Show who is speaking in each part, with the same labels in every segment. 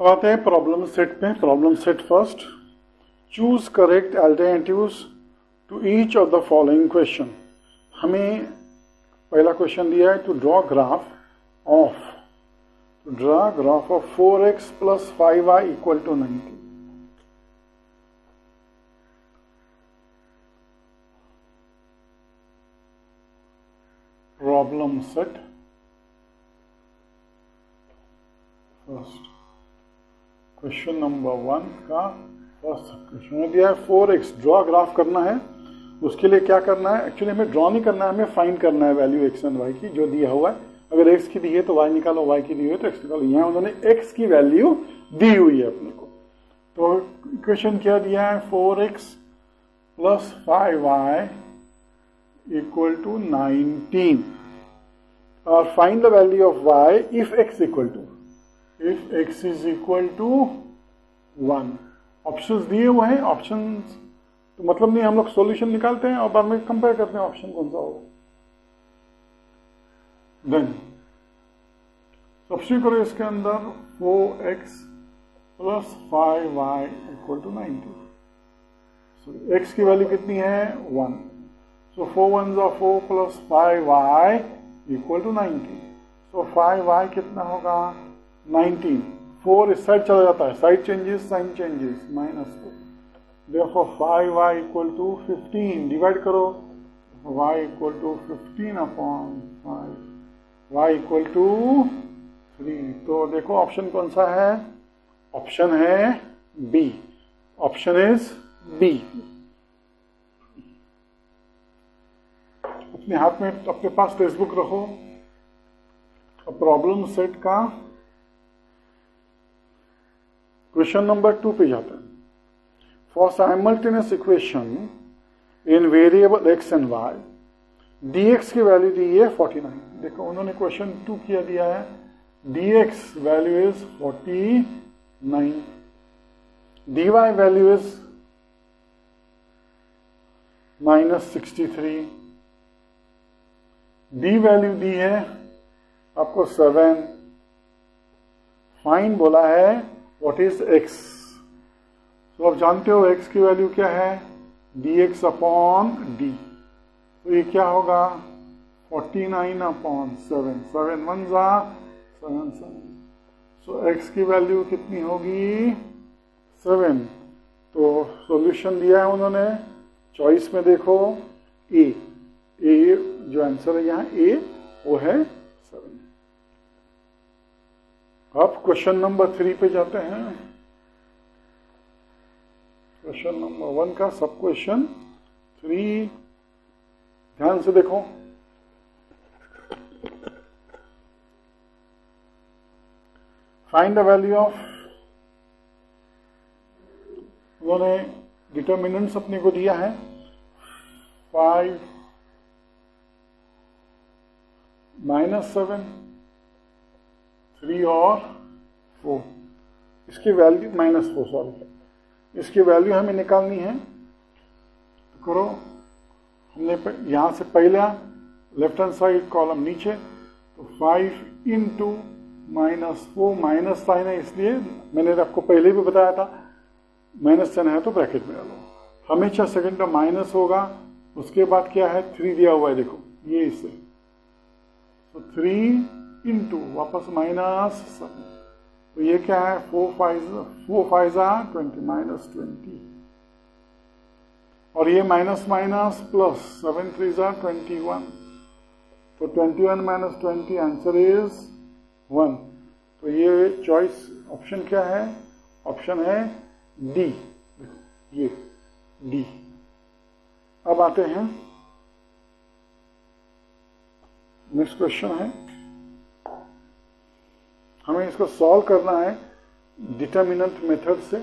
Speaker 1: अब आते हैं प्रॉब्लम सेट पे। Problem set first, choose correct alternatives to each of the following question. हमें पहला क्वेश्चन दिया है to draw graph of 4x plus 5y equal to 90। Problem set first, question number 1 का first question दिया है 4x draw graph करना है। उसके लिए क्या करना है, एक्चुअली हमें ड्रॉ नहीं करना है, हमें फाइंड करना है वैल्यू x एंड y की जो दिया हुआ है। अगर x की दी है तो y निकालो, y की दी हुई है तो x निकालो। यहाँ उन्होंने x की वैल्यू दी हुई है अपने को। तो इक्वेशन क्या दिया है, 4x plus 5y equal to 19 और find the value of y if x is equal to 1। Options दिए हुए हैं, ऑप्शंस तो मतलब नहीं, हम लोग सॉल्यूशन निकालते हैं और बाद में कंपेयर करते हैं ऑप्शन कौन सा होगा। देन सब्स्टिट्यूट करो इसके अंदर 4x plus 5y equal to 90। So x की वैल्यू कितनी है, 1। So 4 1s are 4 plus 5y equal to 90। So 5y कितना होगा, 19। 4 इस साइड चला जाता है, side changes sign changes, -4। Therefore 5y equal to 15। Divide करो, y equal to 15 upon 5, y equal to 3। तो देखो ऑप्शन कौन सा है, ऑप्शन है बी। Option is B. अपने हाथ में अपने पास टेक्स्ट बुक रखो। प्रॉब्लम सेट का क्वेश्चन नंबर 2 पे जाते हैं। For simultaneous equation in variable x and y, dx की वैल्यू दी है 49। देखो उन्होंने क्वेश्चन 2 किया दिया है, dx value is 49, dy value is -63, d value दी है आपको 7। फाइंड बोला है व्हाट इज x। तो आप जानते हो x की वैल्यू क्या है, dx अपॉन d। तो ये क्या होगा, 49 upon 7, 7 1s are 7 7। So x की वैल्यू कितनी होगी, 7। तो सॉल्यूशन दिया है उन्होंने, चॉइस में देखो a जो आंसर है यहाँ a वो है 7। अब क्वेश्चन नंबर 3 पे जाते हैं। क्वेश्चन नंबर 1 का सब क्वेश्चन 3 ध्यान से देखो। फाइंड द वैल्यू ऑफ, उन्होंने डिटर्मिनेंट्स अपने को दिया है 5 -7 3 और 4। इसकी वैल्यू -4 सॉरी, इसकी वैल्यू हमें निकालनी है। तो करो, हमने यहां से पहला लेफ्ट हैंड साइड कॉलम नीचे, तो 5 इंटू -4, माइनस साइन है इसलिए मैंने आपको पहले भी बताया था माइनस साइन है तो ब्रैकेट में डालो। हमेशा सेकंड का माइनस होगा। उसके बाद क्या है, 3 दिया हुआ है, देखो ये इससे, तो 3 इंटू वापस -7। तो ये क्या है, 4 5s are 20, -20। और ये minus minus plus 7 3s are 21। तो 21 - 20 आंसर इज 1। तो ये चॉइस ऑप्शन क्या है, ऑप्शन है डी, ये डी। अब आते हैं नेक्स्ट क्वेश्चन है, हमें इसको सॉल्व करना है डिटर्मिनेंट मेथड से,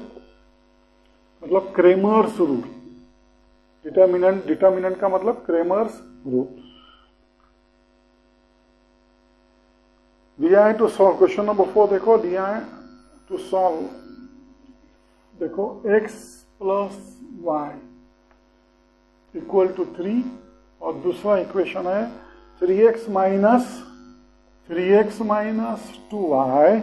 Speaker 1: मतलब क्रेमर्स रूल। डिटर्मिनेंट का मतलब क्रेमर्स रूल दिया है। टू सॉल्व क्वेश्चन नंबर 4 देखो, दिया है टू सॉल्व, देखो x plus y equal to 3 और दूसरा इक्वेशन है 3x माइनस 2y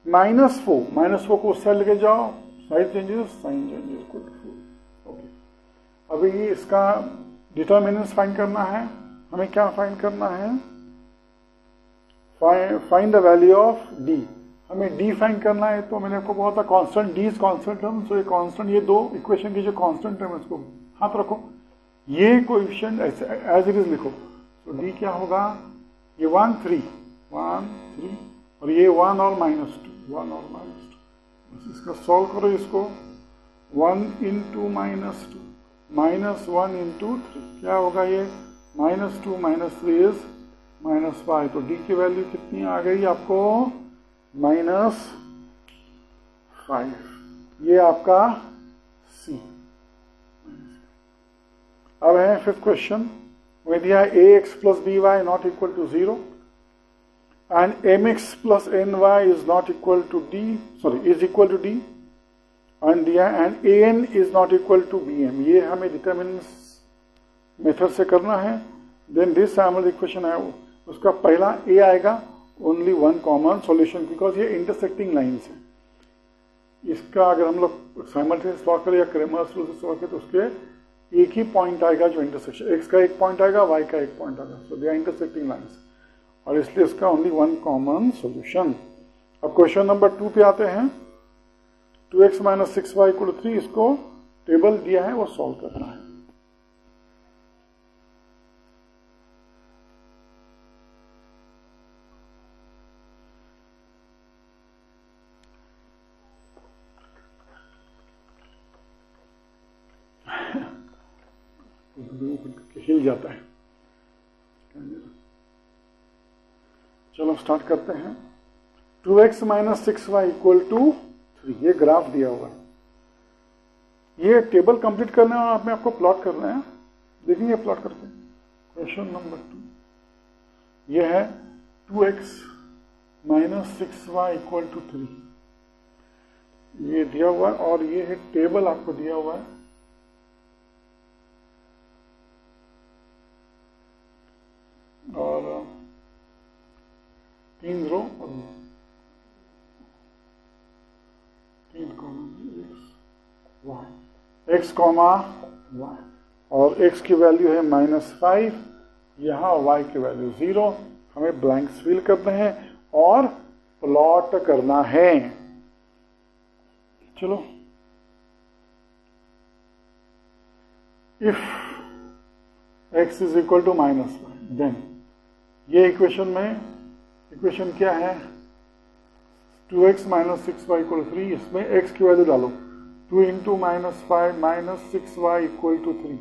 Speaker 1: -4 को उस साइड लेके जाओ, side changes, sign changes equal to 4। Okay, अभी इसका डिटर्मिनेंट्स फाइंड करना है। हमें क्या फाइंड करना है? Find the value of d. हमें डी फाइंड करना है, तो मैंने आपको बोला था constant, d is constant term. So ये कांस्टेंट, ये दो इक्वेशन की जो कांस्टेंट टर्म है उसको हाथ रखो, ये कोएफिशिएंट एज इट इज लिखो। तो डी क्या होगा? ये 1 3 और ये 1 और -2, 1 और -2। बस इसका सॉल्व करो इसको। 1 × -2 -1 × 3 क्या होगा? ये -2 -3 इज -5। तो डी की वैल्यू कितनी आ गई आपको? -5। ये आपका सी। अब है फिफ्थ क्वेश्चन में दिया ax + by not equal to 0 and mx + ny is not equal to d, is equal to d, and दिया and an is not equal to bm। ये हमें डिटर्मिनेंट्स मेथड से करना है। देन दिस साइमल इक्वेशन है, उसका पहला a आएगा, only one common solution, because ये इंटरसेक्टिंग लाइन्स है। इसका अगर हम लोग साइमल्टेनियस सॉल्व करें या क्रेमर्स रूल से सॉल्व करें तो उसके एक ही पॉइंट आएगा जो इंटरसेक्शन, x का एक पॉइंट आएगा, y का एक पॉइंट आएगा। सो दे आर इंटरसेक्टिंग लाइन्स, और इसलिए इसका ओनली वन कॉमन सॉल्यूशन। अब क्वेश्चन नंबर 2 पे आते हैं। 2x - 6y = 3, इसको टेबल दिया है वो सॉल्व करना है। हिल जाता है। चलो स्टार्ट करते हैं। 2x - 6y = 3, ये ग्राफ दिया हुआ है। ये टेबल कंप्लीट करना है और आपको प्लॉट करना है। देखेंगे प्लॉट करके। क्वेश्चन नंबर 2 ये है 2x - 6y = 3, ये दिया हुआ है और ये है टेबल आपको दिया हुआ है। और 3 रो और 3 x, y, और x की वैल्यू है -5, यहाँ y की वैल्यू 0। हमें ब्लैंक्स फिल करते हैं और प्लॉट करना है। चलो, if x is equal to -5, then ये इक्वेशन क्या है? 2x - 6y = 3, इसमें x की वैल्यू डालो। 2 × -5 - 6y = 3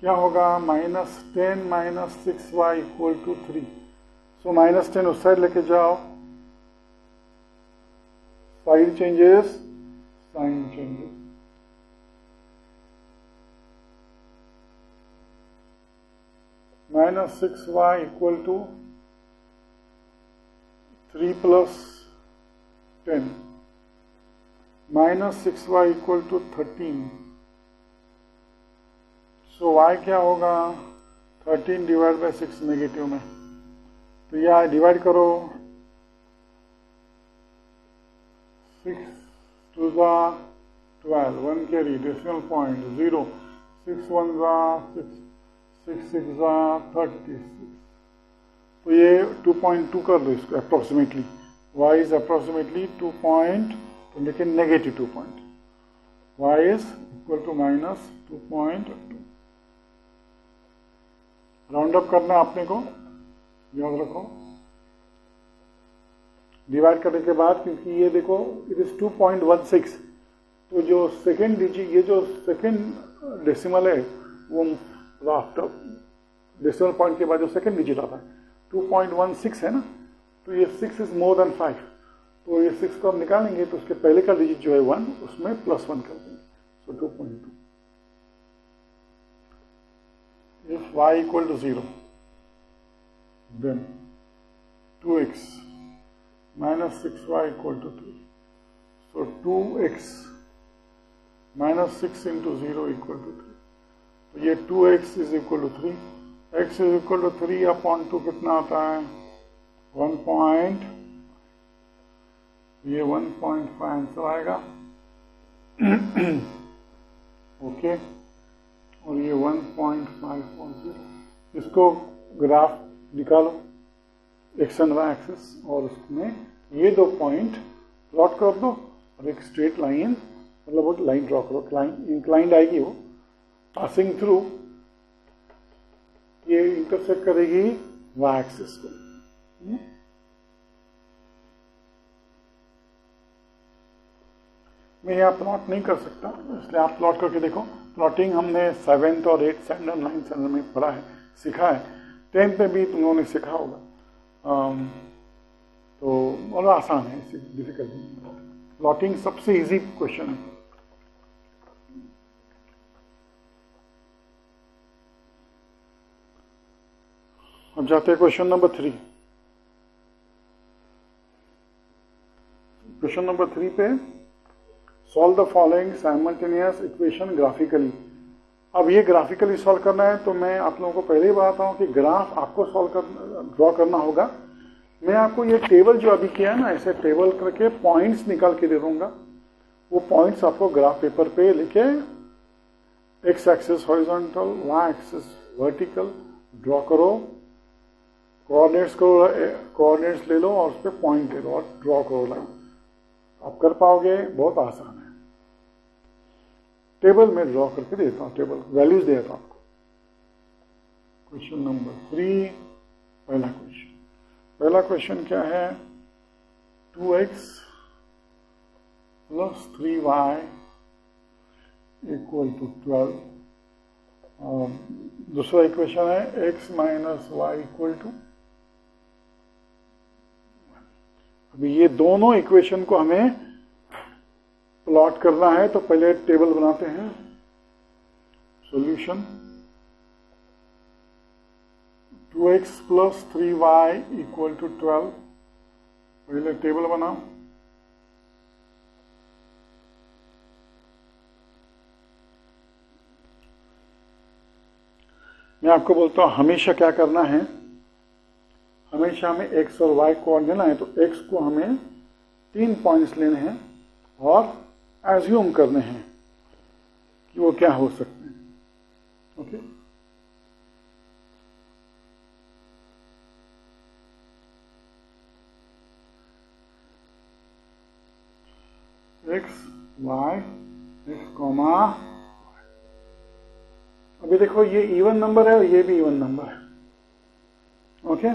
Speaker 1: क्या होगा? -10 - 6y = 3। सो -10 उस साइड लेके जाओ, side changes, sign changes. -6y = 3 + 10, -6y = 13। So y क्या होगा? 13 / 6 नेगेटिव में, तो यह डिवाइड करो। 6 2 12, 1 कैरी, डेसिमल पॉइंट 0, 6 1 6, 6 6 36। तो ये 2.2 कर लो इसको approximately. y is approximately 2 point, तो लेकिन negative 2 point, y is equal to -2.2। Round up करना है आपने को, याद रखो। डिवाइड करने के बाद, क्योंकि ये देखो इट इज 2.16, तो जो सेकेंड डिजिट, ये जो सेकेंड डेसिमल है वो आफ्टर डेसिमल पॉइंट के बाद जो सेकेंड डिजिट आता है 2.16 है ना, तो ये 6 इज मोर देन 5, तो ये 6 को हम निकालेंगे तो उसके पहले का डिजिट जो है 1, उसमें +1 कर देंगे। सो 2.2। If y = 0, then 2x - 6y = 3। So 2x - 6 × 0 = 3। तो ये 2x is equal to 3, x is equal to 3/2 कितना आता है? 1. ये 1.5 आंसर आएगा। ओके, और ये 1.5 इसको ग्राफ निकालो, एक्स एंड वाई एक्सिस, और उसमें ये दो पॉइंट प्लॉट कर दो और एक स्ट्रेट लाइन, मतलब वो लाइन ड्रॉ करो, लाइन इंक्लाइंड आएगी वो पासिंग थ्रू, ये इंटरसेक्ट करेगी वाई एक्सिस को। मैं यहाँ प्लॉट नहीं कर सकता, इसलिए आप प्लॉट करके देखो। प्लॉटिंग हमने 7th और 8th स्टैंडर्ड 9th स्टैंडर्ड में पढ़ा है, सीखा है, 10th में भी तुम लोगों ने सीखा होगा। तो और आसान है, इससे डिफिकल्ट नहीं। प्लॉटिंग सबसे इजी क्वेश्चन है। अब जाते हैं क्वेश्चन नंबर 3। क्वेश्चन नंबर 3 पे solve the following simultaneous equation graphically. अब ये ग्राफिकली सॉल्व करना है, तो मैं आप लोगों को पहले ही बताता हूँ कि ग्राफ आपको ड्रॉ करना होगा। मैं आपको ये टेबल जो अभी किया है ना, ऐसे टेबल करके पॉइंट्स निकाल के दे दूंगा। वो पॉइंट्स आपको ग्राफ पेपर पे लिखे, x axis horizontal, y axis vertical draw करो, कोऑर्डिनेट्स ले लो और उस पर पॉइंट दे दो और ड्रॉ करो लाइन। आप कर पाओगे, बहुत आसान है। टेबल में ड्रॉ करके देता हूँ, टेबल वैल्यूज देता हूँ आपको। क्वेश्चन नंबर 3, पहला क्वेश्चन क्या है, 2x + 3y = 12। दूसरा इक्वेशन है x - y = अभी ये दोनों इक्वेशन को हमें प्लॉट करना है, तो पहले टेबल बनाते हैं। Solution 2x + 3y = 12। पहले टेबल बनाओ। मैं आपको बोलता हूं हमेशा क्या करना है, हमेशा हमें x और y कोऑर्डिनेट लेना है। तो x को हमें 3 पॉइंट्स लेने हैं और एज्यूम करने हैं कि वो क्या हो सकते हैं। Okay, x y x comma, अभी देखो ये इवन नंबर है और ये भी इवन नंबर है। ओके,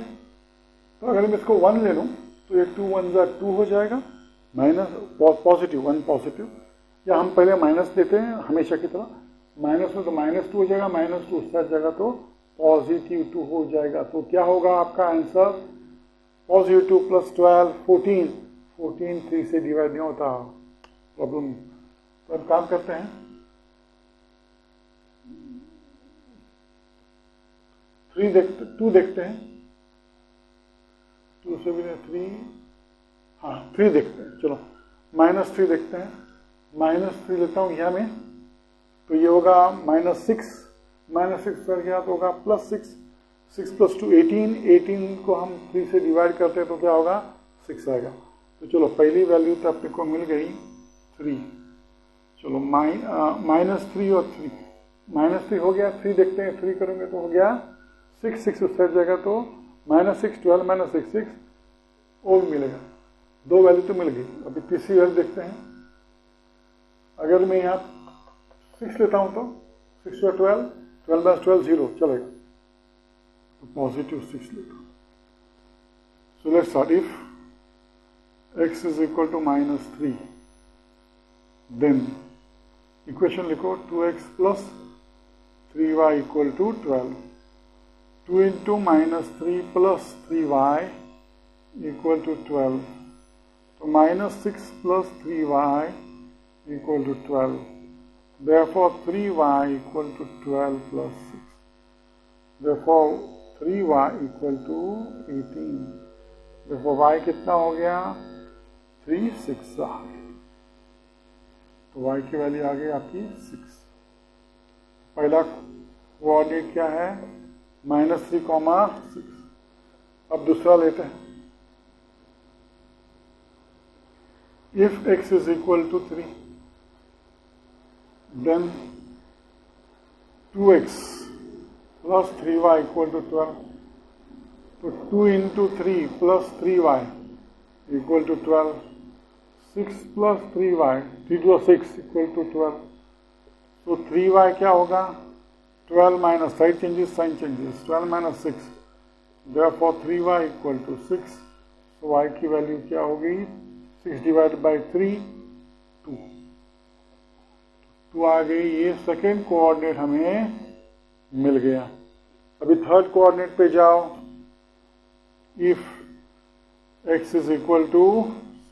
Speaker 1: तो अगर मैं इसको 1 ले लूं तो ये 2 1 2 हो जाएगा, माइनस पॉजिटिव 1 पॉजिटिव, या हम पहले माइनस देते हैं हमेशा की तरह, माइनस में तो -2 हो जाएगा, -2 उससे हट जाएगा तो पॉजिटिव 2 हो जाएगा। तो क्या होगा आपका आंसर, पॉजिटिव 2 + 12 14। 14 3 से डिवाइड नहीं होता, प्रॉब्लम। तो अब काम करते हैं, 2 देखते हैं, 2 से भी 3, हाँ 3 देखते हैं। चलो -3 देखते हैं, -3 लेता हूँ यहाँ में, तो ये होगा -6, -6 कर गया तो होगा +6, 6 + 2 18, 18 को हम 3 से डिवाइड करते हैं तो क्या होगा 6 आएगा। तो चलो पहली वैल्यू तो अपने को मिल गई 3। चलो -3 और 3, -3 हो गया, 3 देखते हैं, 3 करेंगे तो हो गया 6, 6 उससे हट जाएगा तो -6 12 - 6 6 और मिलेगा, 2 वैल्यू तो मिल गई। अभी तीसरी वैल्यू देखते हैं, अगर मैं यहाँ 6 लेता हूँ तो 6 × 12, 12 + 12 0 चलेगा, तो पॉजिटिव 6 लेता हूँ। So let's start, if x is equal to -3, then equation लिखो 2x + 3y = 12, 2 × -3 + 3y = 12, so -6 + 3y = 12, therefore 3y = 12 + 6, therefore 3y = 18, therefore y कितना हो गया 3 6 आ गया, तो y की वैल्यू आ गई आपकी 6। पहला कोऑर्डिनेट क्या है -3, 6। अब दूसरा लेते हैं, if x is equal to 3, then 2x plus 3y equal to 12. So 2 into 3 plus 3y equal to 12. 6 plus 3y, 3 to 6 equal to 12. So 3y क्या होगा? 12 minus side changes, sign changes. 12 minus 6. Therefore 3y equal to 6. So y की value क्या होगी? 6 divided by 3, 2. 2 आ गई. ये second coordinate हमें मिल गया. अभी थर्ड कोऑर्डिनेट पे जाओ. If x is equal to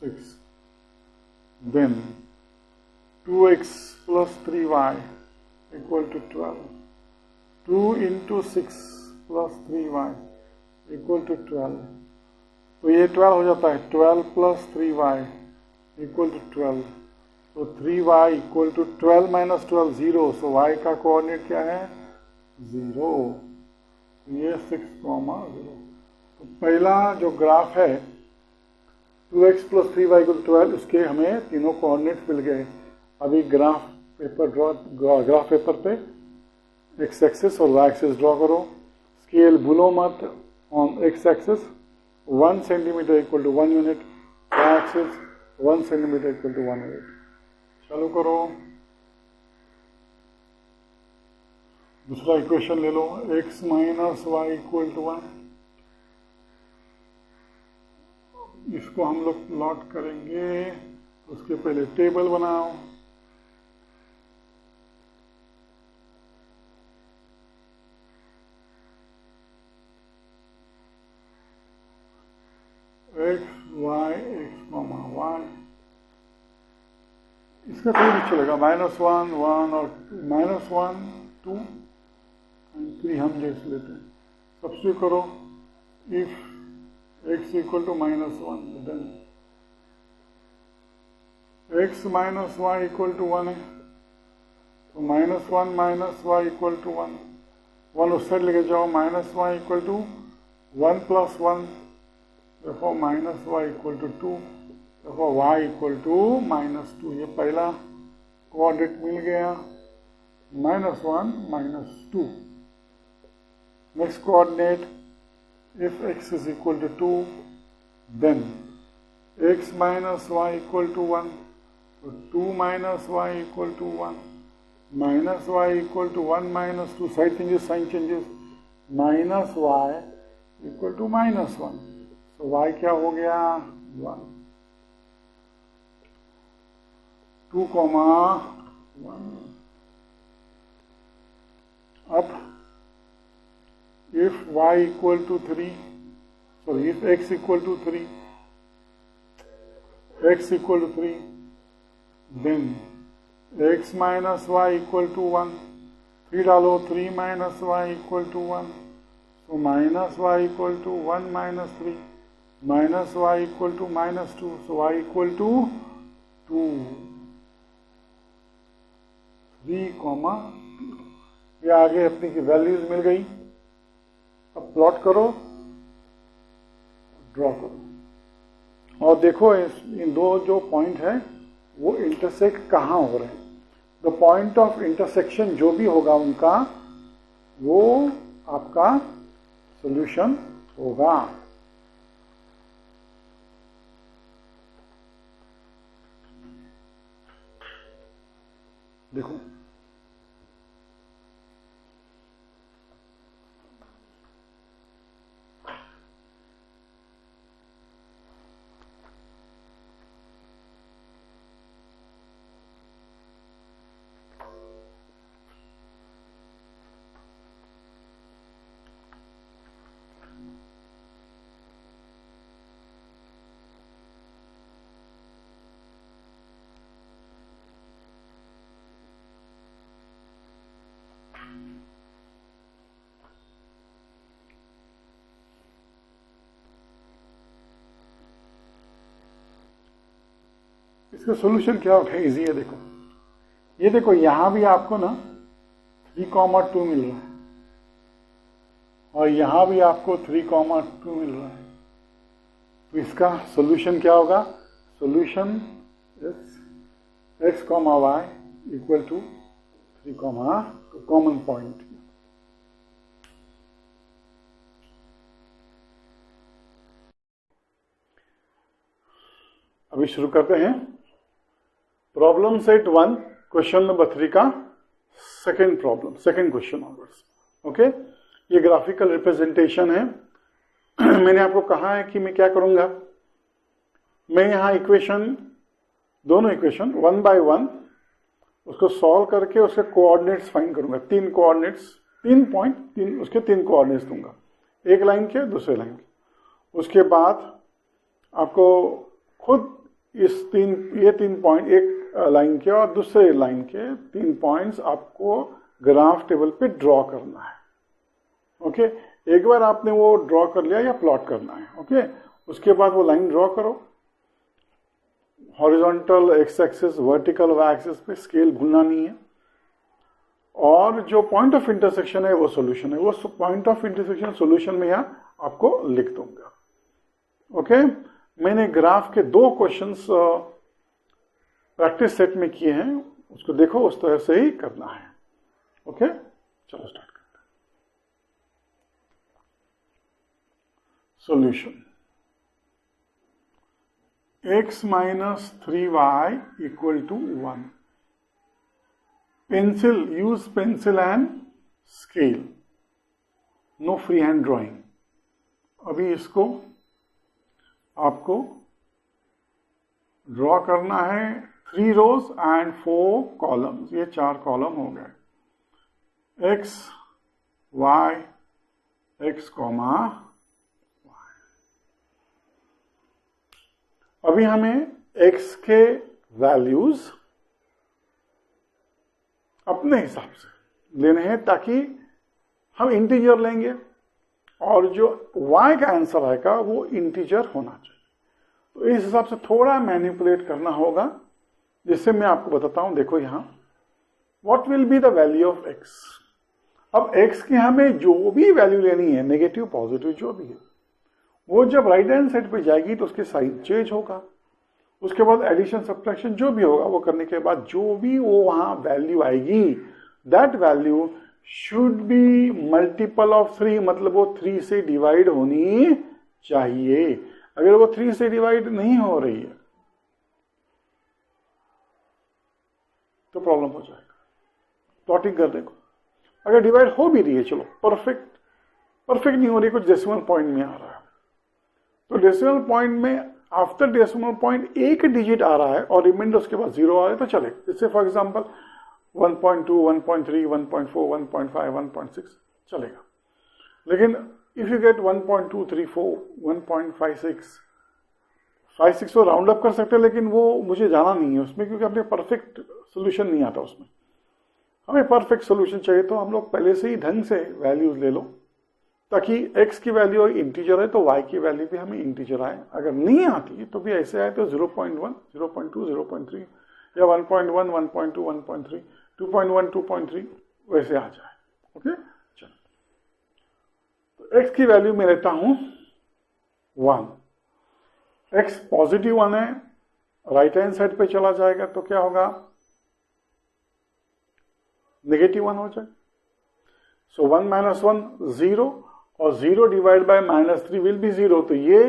Speaker 1: 6, then 2x plus 3y equal to 12. 2 into 6 plus 3y equal to 12. तो ये 12 हो जाता है. 12 plus 3y equal to 12. तो 3y equal to 12 minus 12, 0. So y का कोऑर्डिनेट क्या है? 0. ये 6, 0. तो पहला जो ग्राफ है 2x plus 3y equal to 12, उसके हमें तीनों कोऑर्डिनेट्स मिल गए. अभी ग्राफ पेपर पे x एक्सिस और y एक्सिस ड्रॉ करो. स्केल भूलो मत. On x axis 1 centimetre equal to 1 unit, y axis 1 centimetre equal to 1 unit. चालू करो. दूसरा इक्वेशन ले लो. x minus y equal to 1. इसको हम लोग प्लॉट करेंगे. उसके पहले टेबल बनाओ. X y x comma y. इसका कोई भी चलेगा. -1, 1 और -1, 2 एंड 3 हम जैसे लेते हैं. सब्स्टिट्यूट करो. If x equal to -1, then x minus y equal to 1 है. तो -1 minus y equal to 1. 1 उस साइड लेके जाओ. -y equal to 1 plus 1. therefore -y equal to 2. therefore y equal to -2. ये पहला कोऑर्डिनेट मिल गया. -1 -2. Next coordinate. If x is equal to 2, then x minus y equal to 1. So 2 minus y equal to 1. Minus y equal to 1 minus 2. Side changes, sign changes. Minus y equal to -1. So y क्या हो गया? 1. 2, 1. अब if y equal to 3, sorry, if x equal to 3, then x minus y equal to 1. 3 डालो. 3 minus y equal to 1. So minus y equal to 1 minus 3. Minus y equal to -2. So y equal to 2. 3, 2. ये आगे अपनी की values मिल गई. अब plot करो, draw करो और देखो इन दो जो पॉइंट है वो इंटरसेक्ट कहाँ हो रहे हैं. द पॉइंट ऑफ इंटरसेक्शन जो भी होगा उनका वो आपका सॉल्यूशन होगा. देखो इसका सोल्यूशन क्या होगा? इजी है. देखो ये देखो यहां भी आपको ना 3,2 मिल रहा है और यहां भी आपको 3,2 मिल रहा है. तो इसका सोल्यूशन क्या होगा? Solution x comma y equal to 3 comma common point. अभी शुरू करते हैं प्रॉब्लम सेट 1 क्वेश्चन नंबर 3 का second problem, second question onwards. Okay, ये ग्राफिकल रिप्रेजेंटेशन है। मैंने आपको कहा है कि मैं क्या करूंगा, मैं यहां इक्वेशन, दोनों इक्वेशन 1 बाय 1 उसको सॉल्व करके उसके कोऑर्डिनेट्स फाइंड करूंगा। 3 कोऑर्डिनेट्स, 3 पॉइंट, 3 उसके 3 कोऑर्डिनेट्स दूंगा, एक लाइन के दूसरे लाइन के। उसके बाद आपको खुद इस ये 3 पॉइंट, एक लाइन के और दूसरे लाइन के 3 पॉइंट्स आपको ग्राफ टेबल पे ड्रॉ करना है। ओके, एक बार आपने वो ड्रॉ कर लिया या प्लॉट करना है। ओके, उसके बाद वो लाइन ड्रॉ करो, horizontal x axis, vertical y axis पे, स्केल भूलना नहीं है। और जो पॉइंट ऑफ इंटरसेक्शन है वो सॉल्यूशन है, वो पॉइंट ऑफ इंटरसेक्शन सॉल्यूशन में यहां आपको लिख दूंगा। ओके, मैंने ग्राफ के 2 क्वेश्चंस प्रैक्टिस सेट में किए हैं, उसको देखो, उस तरह से ही करना है। ओके, चलो स्टार्ट करते हैं। Solution x minus 3y equal to 1. Pencil, use pencil and scale. No freehand drawing. अभी इसको आपको ड्रॉ करना है 3 rows and 4 columns. ये 4 कॉलम हो गए, x, y, x, अभी हमें x के वैल्यूज अपने हिसाब से लेने हैं ताकि हम इंटीजर लेंगे और जो y का आंसर आएगा वो इंटीजर होना चाहिए। तो इस हिसाब से थोड़ा मैनिपुलेट करना होगा, जिससे मैं आपको बताता हूं। देखो यहां, what will be the value of x। अब x की हमें जो भी वैल्यू लेनी है, नेगेटिव पॉजिटिव जो भी है, वो जब राइट हैंड साइड पे जाएगी तो उसके साइन चेंज होगा। उसके बाद एडिशन सब्ट्रैक्शन जो भी होगा वो करने के बाद जो भी वो वहां वैल्यू आएगी, that value should be multiple of 3, मतलब वो 3 से डिवाइड होनी चाहिए। अगर वो 3 से डिवाइड नहीं हो रही है तो प्रॉब्लम हो जाएगा। प्लॉटिंग कर देखो, अगर डिवाइड हो भी रही है, चलो परफेक्ट नहीं हो रही, कुछ डेसिमल पॉइंट में आ रहा है, तो डेसिमल पॉइंट में आफ्टर डेसिमल पॉइंट एक डिजिट आ रहा है और रिमाइंडर उसके बाद 0 आ रहा है तो चले। जैसे फॉर एग्जांपल 1.2, 1.3, 1.4, 1.5, 1.6 चलेगा। लेकिन इफ यू गेट 1.234, 1.56, 56 तो राउंड अप कर सकते हैं, लेकिन वो मुझे जाना नहीं है उसमें, क्योंकि अपने परफेक्ट सोल्यूशन नहीं आता उसमें। हमें परफेक्ट सोल्यूशन चाहिए तो हम लोग पहले से ही ढंग से वैल्यूज ले लो, ताकि x की वैल्यू इंटीजर है तो y की वैल्यू भी हमें इंटीजर आए। अगर नहीं आती तो भी ऐसे आए तो 0.1, 0.2, 0.3 या 1.1, 1.2, 1.3, 2.1, 2.3 वैसे आ जाए। ओके, चलो, तो x की वैल्यू मैं लेता हूं 1। x पॉजिटिव 1 है, राइट हैंड साइड पे चला जाएगा तो क्या होगा, नेगेटिव 1 हो जाए। सो 1 - 1 0, और 0 डिवाइड बाय -3 विल बी 0, तो ये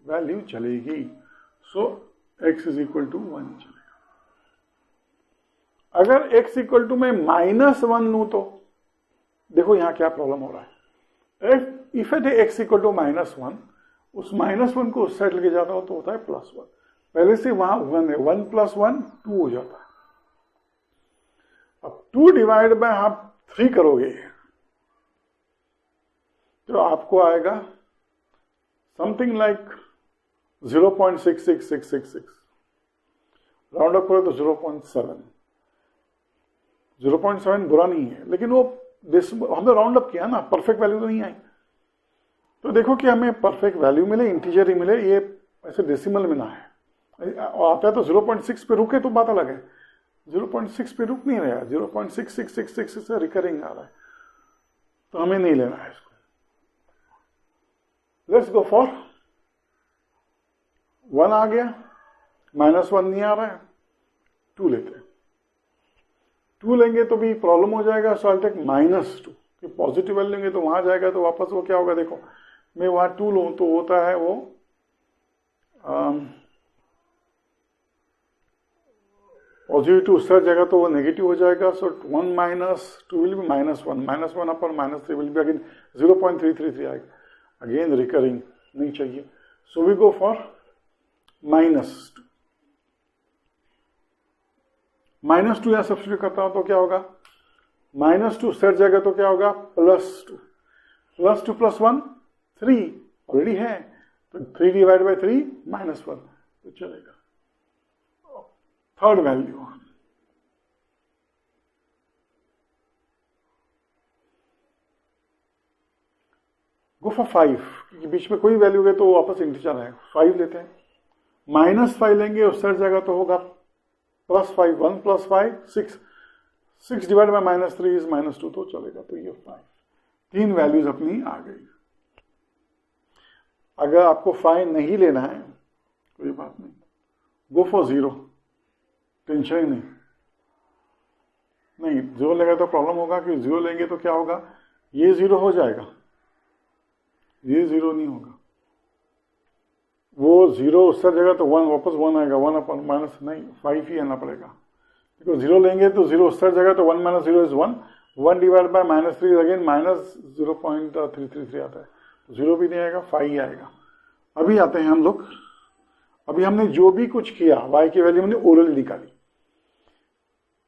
Speaker 1: वैल्यू चलेगी। सो x इज इक्वल टू 1 चलेगा। अगर x इक्वल टू में -1 लूं तो देखो यहां क्या प्रॉब्लम हो रहा है। If at x equal to -1, उस -1 को उस साइड लेके जाता हो तो होता है +1। पहले से वहां 1 है, 1 + 1 2 हो जाता है। अब 2 डिवाइड बाय आप 3 करोगे तो आपको आएगा समथिंग लाइक 0.66666, राउंड अप करो तो 0.7। 0.7 बुरा नहीं है, लेकिन वो हमने राउंड अप किया ना, परफेक्ट वैल्यू तो नहीं आई। तो देखो कि हमें परफेक्ट वैल्यू मिले, इंटीजर ही मिले, ये ऐसे डेसिमल में ना है। और आता है तो 0.6 पे रुके तो बात अलग है, 0.6 पे रुक नहीं रहा, 0.6666 से रिकरिंग आ रहा है, तो हमें नहीं लेना है इसको। लेट्स गो फॉर 1 आ गया, -1 नहीं आ रहा है, 2 लेते हैं, 2 लेंगे तो भी प्रॉब्लम हो जाएगा, सो आई टेक -2, कि पॉजिटिव वैल्यू लेंगे तो वहां जाएगा तो वापस वो क्या होगा, देखो मैं वहां 2 लूं तो होता है वो पॉजिटिव 2 उस जगह तो वो नेगेटिव हो जाएगा, सो 1 - 2 will be -1, -1 upon -3 will be again 0.333 आएगा, अगेन रिकरिंग नहीं चाहिए, सो वी गो फॉर -2। -2 यहां सब्स्टिट्यूट करता हूं तो क्या होगा, -2 सेट जाएगा तो क्या होगा, +2, +2 + 1 3 ऑलरेडी है, तो 3 डिवाइड बाई 3 -1 तो चलेगा। थर्ड वैल्यू, गो फॉर 5, क्योंकि बीच में कोई वैल्यू है तो वापस इंटीजर आएगा, 5 लेते हैं, -5 लेंगे उस सेट जाएगा तो होगा +5, 1 + 5 6, 6 डिवाइड बाई -3 इज -2 तो चलेगा, तो ये 5, 3 वैल्यूज अपनी आ गई। अगर आपको 5 नहीं लेना है कोई बात नहीं, गो फॉर 0, टेंशन ही नहीं, 0 लेगा तो प्रॉब्लम होगा कि 0 लेंगे तो क्या होगा, ये 0 हो जाएगा, ये 0 नहीं होगा, वो 0 उस जगह तो 1 वापस 1 आएगा, 1 अपन माइनस नहीं 5 ही आना पड़ेगा, देखो 0 लेंगे तो 0 उस जगह तो 1 - 0 इज 1, 1 डिवाइड बाय -3 अगेन -0.333 आता है, 0 भी नहीं आएगा, 5 ही आएगा। अभी आते हैं हम लोग, अभी हमने जो भी कुछ किया y की वैल्यू हमने ओरल निकाली,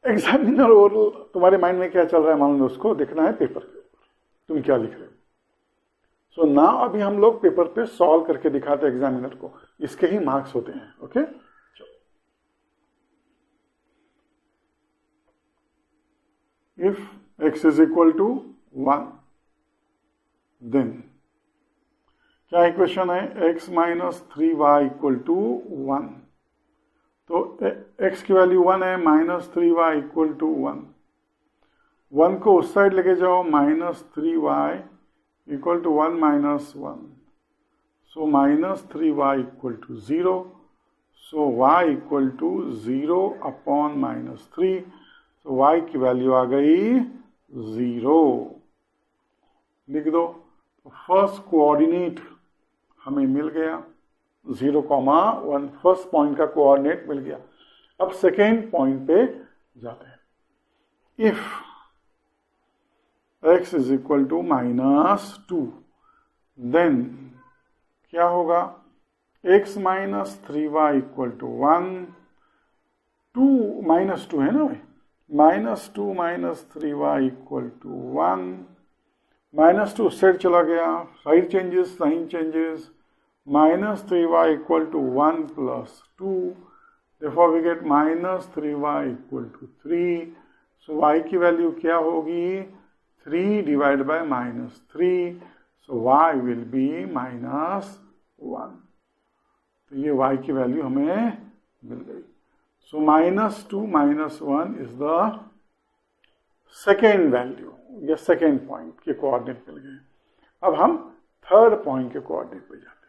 Speaker 1: एग्जामिनर ओरल तुम्हारे माइंड में क्या चल रहा है मान लो, उसको देखना है पेपर के ऊपर तुम क्या लिख रहे हो। सो ना अभी हम लोग पेपर पे सॉल्व करके दिखाते हैं एग्जामिनर को, इसके ही मार्क्स होते हैं, okay. If x is equal to 1 then क्या इक्वेशन है, x - 3y इक्वल टू 1, तो x की वैल्यू 1 है, -3y इक्वल टू 1, 1 को उस साइड लेके जाओ, -3y equal to 1 - 1, so -3y equal to 0, so y equal to 0 upon -3, so y की वैल्यू आ गई 0, लिख दो। फर्स्ट कोऑर्डिनेट हमें मिल गया 0,1, फर्स्ट पॉइंट का कोऑर्डिनेट मिल गया। अब सेकेंड पॉइंट पे जाते हैं, if x is equal to -2 then क्या होगा, x - 3y इक्वल टू 1, 2 -2 है ना भाई, -2 - 3y इक्वल टू 1, -2 सेट चला गया, side changes, sign changes, -3y equal to 1 + 2, therefore we get -3y equal to 3, so y की वैल्यू क्या होगी, 3 divide by -3, so y will be -1, तो ये y की वैल्यू हमें मिल गई। So -2 - 1 is the second value या सेकेंड पॉइंट के कोऑर्डिनेट मिल गए। अब हम थर्ड पॉइंट के कोऑर्डिनेट पे जाते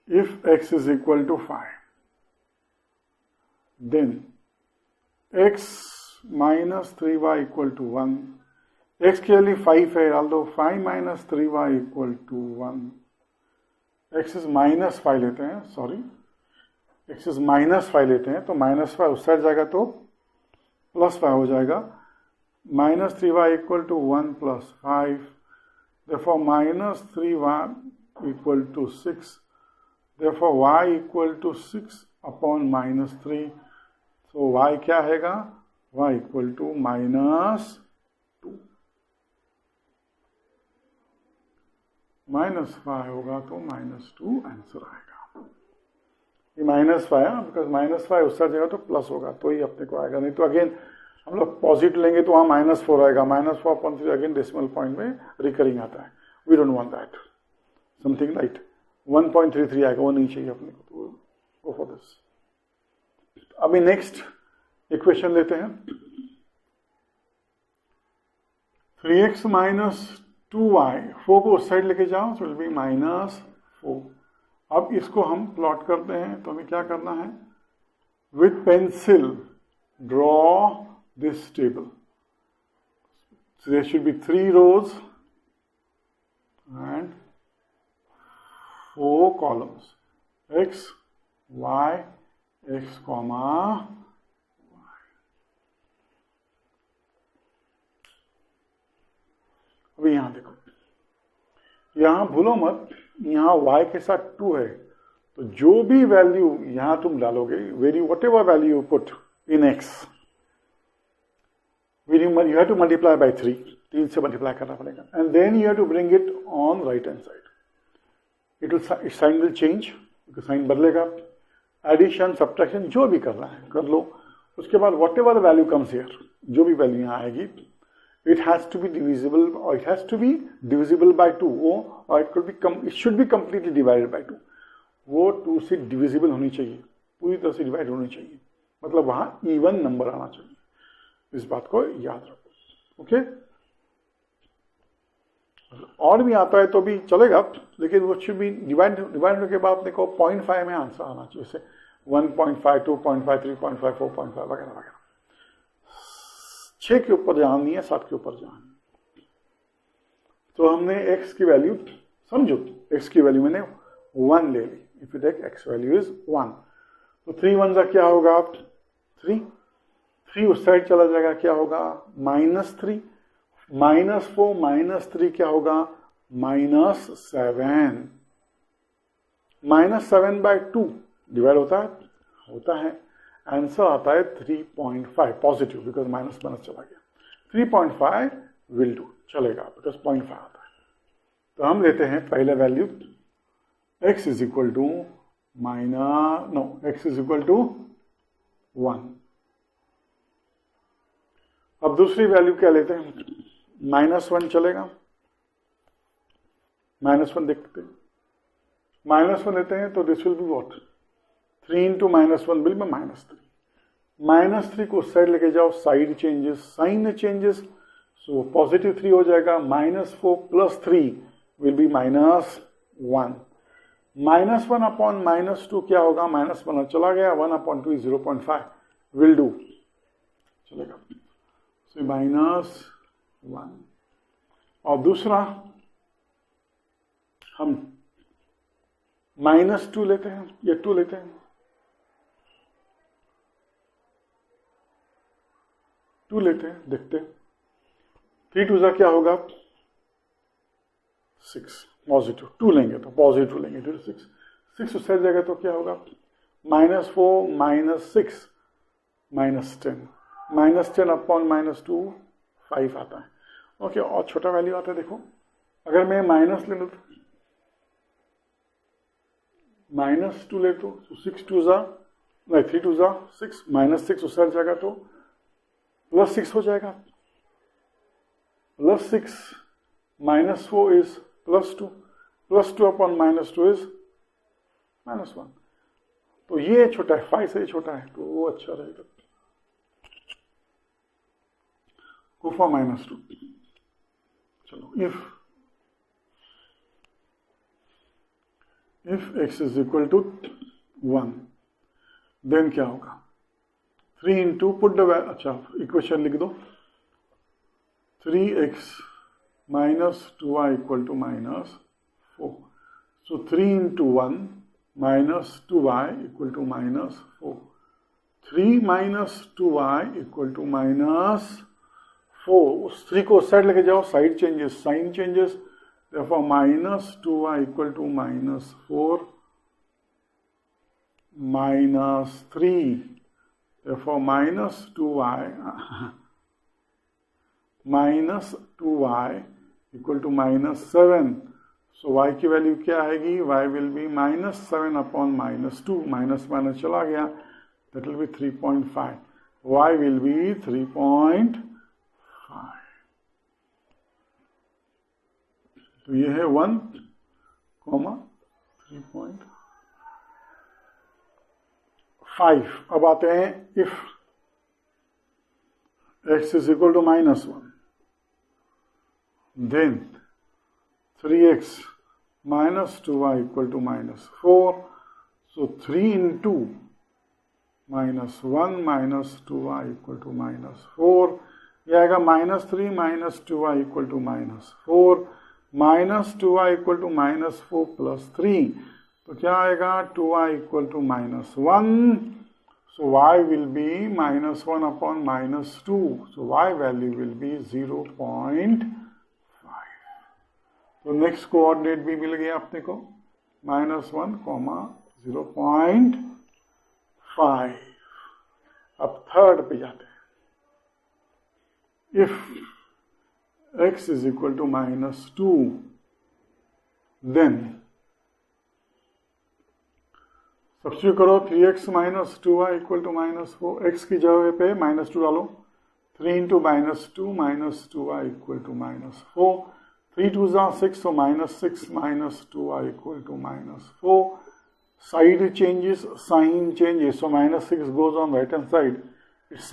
Speaker 1: हैं। If x is equal to 5 then x - 3y equal to 1, x के लिए 5 है, डाल दो 5 - 3y equal to 1, x is -5 लेते हैं, सॉरी x इज -5 लेते हैं, तो -5 उस साइड जाएगा तो +5 हो जाएगा, -3y equal to 1 + 5, therefore -3y equal to 6, therefore y equal to 6 upon -3, so y क्या हैगा, y इक्वल टू -2, -5 होगा तो -2 आंसर आएगा। ये -5 है बिकॉज -5 उस जगह तो प्लस होगा तो ही अपने को आएगा, नहीं तो अगेन हम लोग पॉजिटिव लेंगे तो वहां -4 आएगा, -4 अपॉन 3 अगेन डेसिमल पॉइंट में रिकरिंग आता है, we don't want that, something like 1.33 आएगा, वो नहीं चाहिए अपने को, तो गो फॉर दिस। अभी नेक्स्ट इक्वेशन लेते हैं, 3x - 2y, 4 को उस साइड लेके जाओ तो विल बी -4। अब इसको हम प्लॉट करते हैं, तो हमें क्या करना है, with pencil draw this table. So there should be 3 rows and 4 columns, x, y, x comma y. अभी यहां देखो, यहां भूलो मत, यहां y के साथ 2 है, तो जो भी वैल्यू यहां तुम डालोगे, very what ever value you put in x, you have to multiply by 3, 3 से मल्टीप्लाई करना पड़ेगा, and then you have to bring it on right hand side. It sign will change, sign बदलेगा. Addition, subtraction जो भी करना है कर लो. उसके बाद whatever the value comes here, जो भी वैल्यू यहाँ आएगी, it has to be divisible, और it has to be divisible by 2, और it should be completely divided by 2. वो 2 से डिविजिबल होनी चाहिए, पूरी तरह से डिवाइड होनी चाहिए, मतलब वहां इवन नंबर आना चाहिए. इस बात को याद रखो. ओके, और भी आता है तो भी चलेगा, लेकिन वो शुड बी डिवाइड होने के बाद अपने को 0.5 में आंसर आना चाहिए. जैसे 1.5, 2.5, 3.5, 4.5 वगैरह वगैरह. 6 के ऊपर जाना नहीं है, 7 के ऊपर जाना है. तो हमने x की वैल्यू, समझो x की वैल्यू मैंने 1 ले ली. If you take x value is 1, तो 3 1 का क्या होगा, 3 उस साइड चला जाएगा, क्या होगा, -3, -4 -3 क्या होगा, -7. -7/2 डिवाइड होता है. आंसर आता है 3.5 पॉजिटिव, बिकॉज माइनस चला गया. 3.5 विल डू, चलेगा, बिकॉज 0.5 आता है. तो हम लेते हैं पहले value, x is equal to x is equal to 1. अब दूसरी वैल्यू क्या लेते हैं, -1 चलेगा. -1 देखते हैं, -1 लेते हैं तो this will be what, 3 into -1 will be -3. -3 को साइड लेके जाओ, साइड चेंजेस, साइन चेंजेस, सो +3 हो जाएगा. -4 + 3 विल बी -1. -1 अपॉन -2 क्या होगा, -1 चला गया, 1/2 is 0.5 विल डू, चलेगा. सो -1. और दूसरा हम -2 लेते हैं, या 2 लेते हैं, 2 लेते हैं, देखते हैं. 3 2 क्या होगा, 6 पॉजिटिव. 2 लेंगे तो पॉजिटिव लेंगे, 6 उस साइड जाएगा तो क्या होगा, -4 -6 -10. -10 अपॉन -2 5 आता है. ओके, और छोटा वैल्यू आता है. देखो, अगर मैं माइनस ले लूँ, -2 ले तो 6 2 नहीं, 3 2 6, -6 उस साइड जाएगा तो +6 हो जाएगा. +6 -4 इज +2, +2 अपॉन -2 इज -1. तो ये छोटा है, 5 से छोटा है, तो वो अच्छा रहेगा. Go for -2. चलो, if x is equal to 1, then क्या होगा, 3 into put the value, अच्छा इक्वेशन लिख दो, 3x minus 2y equal to -4. So 3 into 1 minus 2y equal to -4. 3 minus 2y equal to -4. उस 3 को साइड लेके जाओ, side changes, sign changes, therefore -2y equal to -4 -3, therefore -2y equal to -7. So y की value क्या आएगी, y will be -7 upon -2, minus चला गया, that will be 3.5. y will be 3.5. तो ये है 1, 3.5. अब आते हैं if x is equal to -1, then 3x minus 2y equal to -4. So 3 into -1 -2y = -4, ये आएगा -3 -2y = -4, -2y = -4 + 3, तो क्या आएगा 2y = -1, so y will be -1 upon -2, so y value will be 0.5. तो नेक्स्ट कोऑर्डिनेट भी मिल गया अपने को, -1, 0.5. अब थर्ड पे जाते हैं. If x is equal to -2, then substitute करो 3x - 2y = -4, x की जगह पे -2 डालो, 3 × -2 -2y = -4, 3 2s are 6, so -6 -2y = -4. Side changes, sign changes, so -6 goes on right hand side, its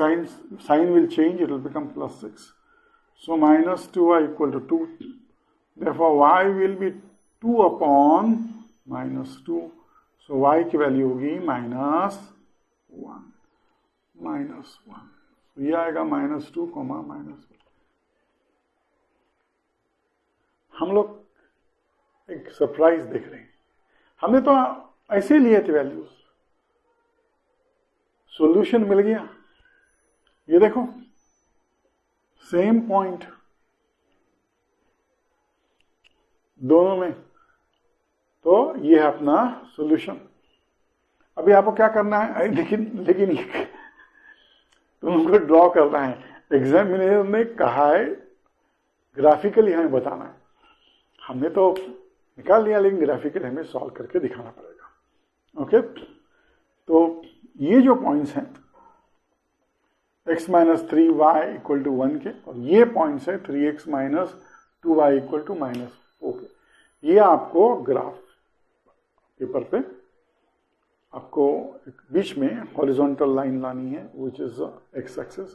Speaker 1: sign will change, it will become +6. So -2y = 2, therefore y will be 2 upon -2, so y की value होगी -1, तो ये आएगा -2, -1. हम लोग एक surprise देख रहे हैं, हमने तो ऐसे लिए थे वैल्यूज, सॉल्यूशन मिल गया. ये देखो सेम पॉइंट दोनों में, तो ये है अपना सॉल्यूशन. अभी आपको क्या करना है, लेकिन तुमको ड्रॉ करना है. एग्जामिनर ने कहा है ग्राफिकली हमें बताना है, हमने तो निकाल लिया, लेकिन ग्राफिकली हमें सॉल्व करके दिखाना पड़ेगा. ओके, तो ये जो पॉइंट्स हैं x - 3y = 1 के, और ये पॉइंट्स है 3x - 2y = -4 के. ये आपको ग्राफ पेपर पे आपको बीच में हॉरिजॉन्टल लाइन लानी है, which is x axis,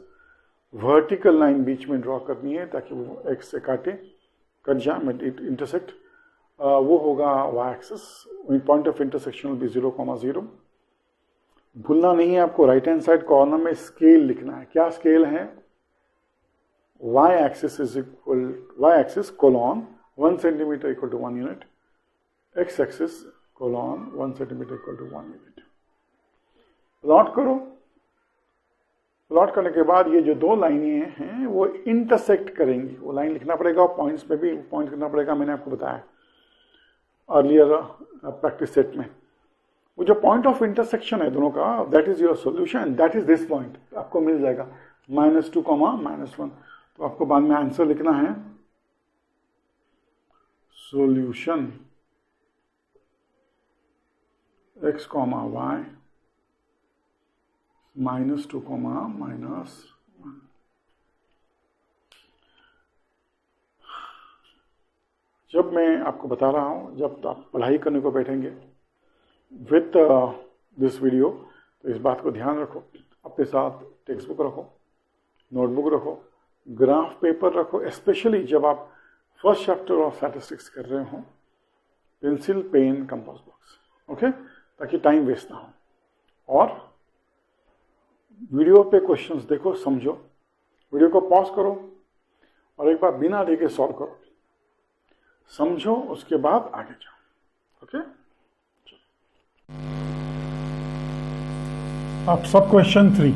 Speaker 1: vertical line बीच में ड्रॉ करनी है ताकि वो x से कट जाए, इंटरसेक्ट, वो होगा y axis. Point of intersection will be 0,0. भूलना नहीं है आपको, राइट हैंड साइड कॉर्नर में स्केल लिखना है. क्या स्केल है? y axis colon 1 centimetre = 1 unit, x axis colon 1 centimetre = 1 unit. Plot करो. प्लॉट करने के बाद ये जो दो लाइनें हैं वो इंटरसेक्ट करेंगी, वो लाइन लिखना पड़ेगा, और पॉइंट्स पे भी पॉइंट करना पड़ेगा. मैंने आपको बताया अर्लियर प्रैक्टिस सेट में, वो जो पॉइंट ऑफ इंटरसेक्शन है दोनों का, that is your solution, that is this point. आपको मिल जाएगा -2, -1. तो आपको बाद में आंसर लिखना है सॉल्यूशन x, y -2, -1. जब मैं आपको बता रहा हूं, जब आप पढ़ाई करने को बैठेंगे विथ दिस वीडियो, तो इस बात को ध्यान रखो, अपने साथ टेक्स्ट बुक रखो, नोटबुक रखो, ग्राफ पेपर रखो, स्पेशली जब आप फर्स्ट चैप्टर ऑफ स्टैटिस्टिक्स कर रहे हो, pencil, pen, compass box. Okay, ताकि टाइम वेस्ट ना हो. और वीडियो पे क्वेश्चंस देखो, समझो, वीडियो को पॉज करो और एक बार बिना देखे सॉल्व करो, समझो, उसके बाद आगे जाओ. ओके, अब सब क्वेश्चन 3.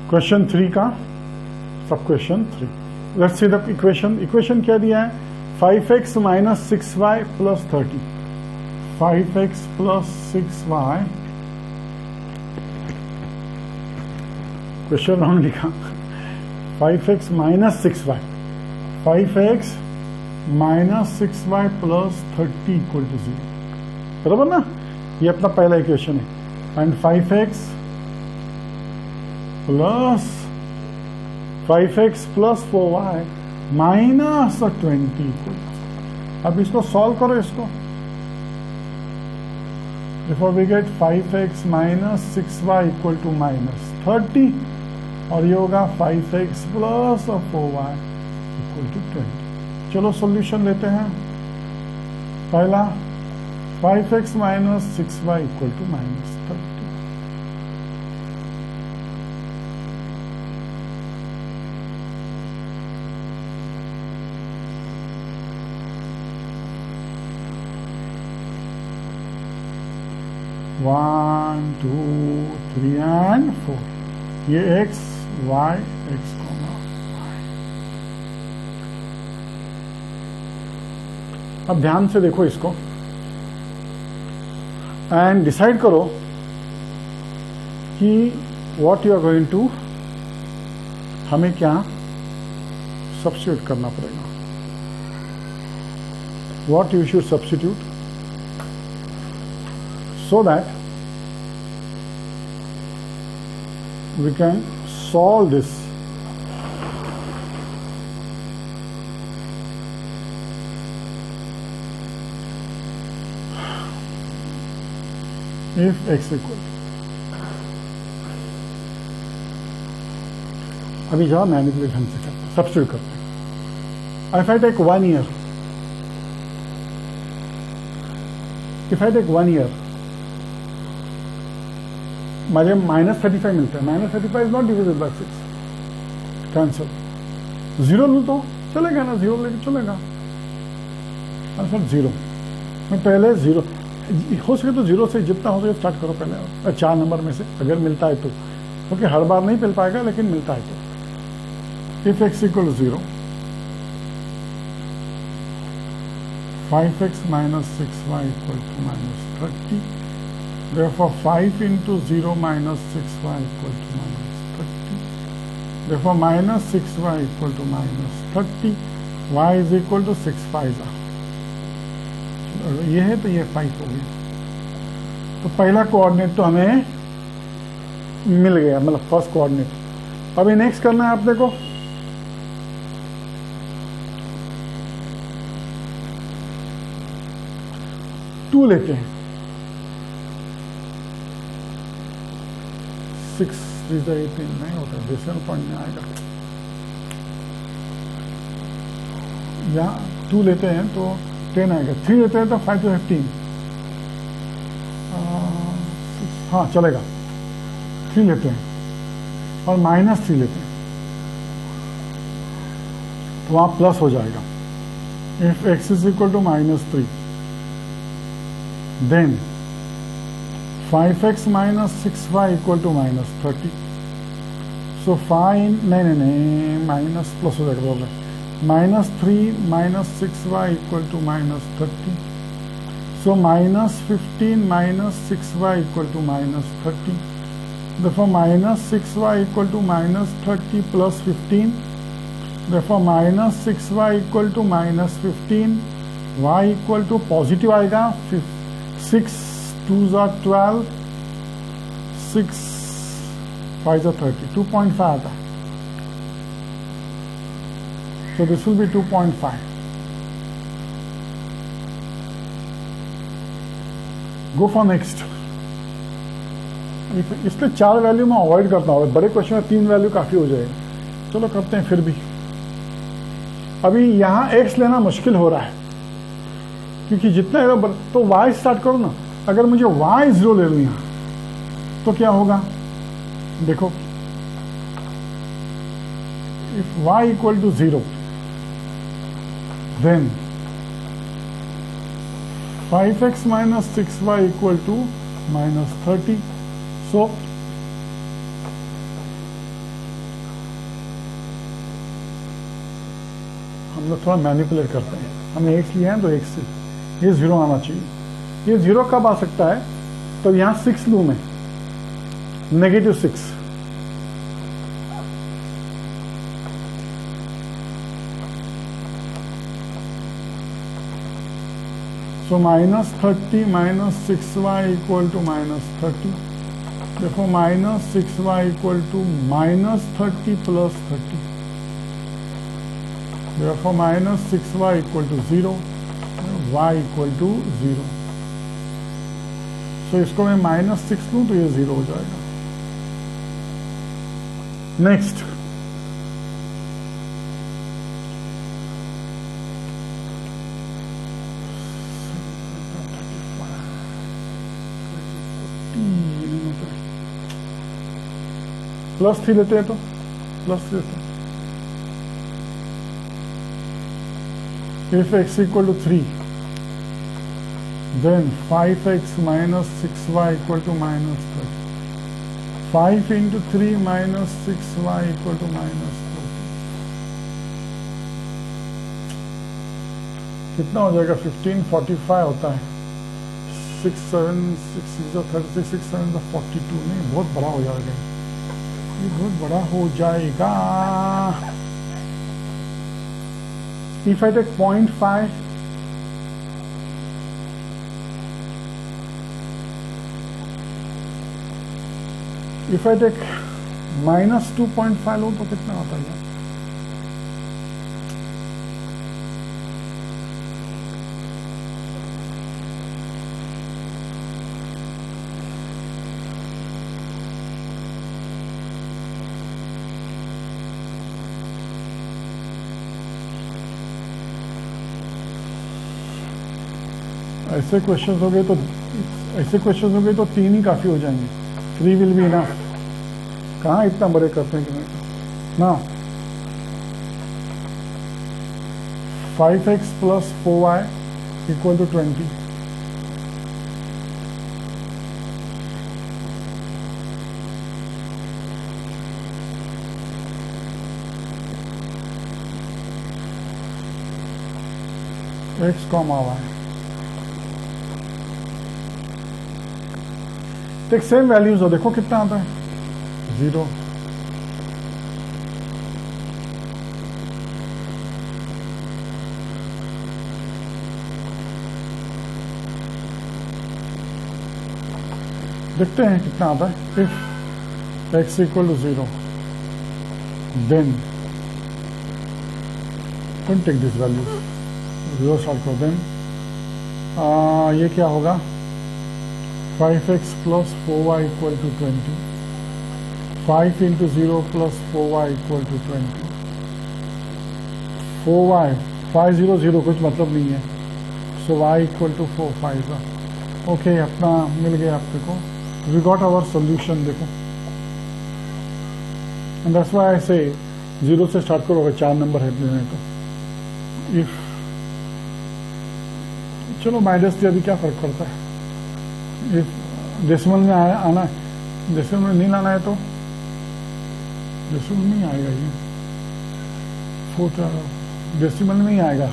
Speaker 1: क्वेश्चन 3 का sub question 3. Let's see the equation क्या दिया है? 5x - 6y + 30. 5x + 6y, question wrong लिखा, 5x - 6y, 5x - 6y + 30 = 0. बराबर ना? ये अपना पहला इक्वेशन है. And 5x + 4y - 20. अब इसको सॉल्व करो, इसको. Therefore we get 5x - 6y = -30, और ये होगा 5x + 4y इक्वल टू 20। चलो सॉल्यूशन लेते हैं। पहला 5x minus 6y equal to minus 30। One, two, three and 4। ये x, y, x, अब ध्यान से देखो इसको एंड डिसाइड करो कि what you are going to, हमें क्या सब्स्टिट्यूट करना पड़ेगा, what you should substitute so that we can solve this. If x equal, अभी जरा मैनिपुलेट ढंग से करते हैं, सब्स्टिट्यूट करते हैं। If I take 1 year, if I take 1 year, मुझे -35 मिलता है। -35 is not divisible by 6, cancel. 0 लूँ तो चलेगा ना, 0 लेके चलेगा। आंसर 0। मैं पहले 0 हो सके तो 0 से जितना हो सके स्टार्ट करो पहले 4 नंबर में से, अगर मिलता है तो, क्योंकि हर बार नहीं मिल पाएगा लेकिन मिलता है तो। If x equal 0, 5x minus 6y equal to minus 30। therefore 5 into 0 minus 6y equal to minus 30. therefore minus 6y equal to minus 30. y is equal to 6 5 ये है तो ये 5 हो गया। तो पहला कोऑर्डिनेट तो हमें मिल गया, मतलब फर्स्ट कोऑर्डिनेट। अभी नेक्स्ट करना है आपने को, टू लेते हैं। 6 3 18 नहीं होता, डेसिमल पॉइंट में आएगा। यहाँ 2 लेते हैं तो 10 आएगा, 3 लेते हैं तो 5 to 15, हाँ चलेगा। 3 लेते हैं और -3 लेते हैं तो वहाँ प्लस हो जाएगा। If x is equal to -3 then 5x minus 6y equal to minus 30. So 5 नहीं माइनस प्लस हो जाएगा बोल रहे, -3 minus 6y equal to minus 30. So -15 minus 6y equal to minus 30. Therefore minus 6y equal to minus 30 plus 15. Therefore minus 6y equal to minus 15. y equal to positive आएगा, 6 2s are 12, 6 5s are 30, 2.5 आता है। So this will be 2.5. Go for next. इसलिए 4 value में avoid करता हूँ, बड़े question में 3 value काफी हो जाएगी। चलो करते हैं फिर भी। अभी यहाँ x लेना मुश्किल हो रहा है क्योंकि जितना तो y स्टार्ट करो ना। अगर मुझे y 0 ले लूँ यहाँ तो क्या होगा, देखो if y equal to 0 then 5x minus 6y equal to minus 30. So हम लोग थोड़ा मैनिपुलेट करते हैं, हमने x लिया है तो x से ये 0 आना चाहिए। ये 0 कब आ सकता है, तो यहां 6 लूं मैं, -6, so -30 minus 6y equal to minus 30. Therefore minus 6y equal to minus 30 plus 30. Therefore minus 6y equal to 0, y equal to 0. So इसको मैं -6 लूँ तो ये 0 हो जाएगा। नेक्स्ट +3 लेते हैं तो +3 से if x equal to 3, then 5x minus 6y equal to minus 30. 5 into 3 minus 6y equal to minus 30. कितना हो जाएगा? 1545 होता है। 6 7 6 36 6 7 42 नहीं, बहुत बड़ा हो जाएगा, ये बहुत बड़ा हो जाएगा। If I take 0.5, if I take minus 2.5 लो तो कितना होता है? ऐसे क्वेश्चंस हो गए तो 3 ही काफी हो जाएंगे। 3 विल बी इनफ। कहाँ इतना बड़े करते हैं कि ना। 5x plus 4y equal to 20. x comma y. एक सेम वैल्यूज हो, देखो कितना आता है? 0। देखते हैं कितना आता है। If x equal to 0, then take this value, 0 solve करो। देन ये क्या होगा? 5x plus 4y equal to 20. 5 into 0 plus 4y equal to 20. 4y 5 0 0 कुछ मतलब नहीं है, so y equal to 4 5 का। ओके, अपना मिल गया आपके को। We got our solution, देखो। And that's why I say 0 से स्टार्ट करो अगर 4 नंबर है लेने तो। If चलो माइनस अभी क्या फर्क पड़ता है? डेसिमल में आना है, डेसिमल में नहीं लाना है तो डेसिमल में ही आएगा, ये 4 डेसिमल में ही आएगा।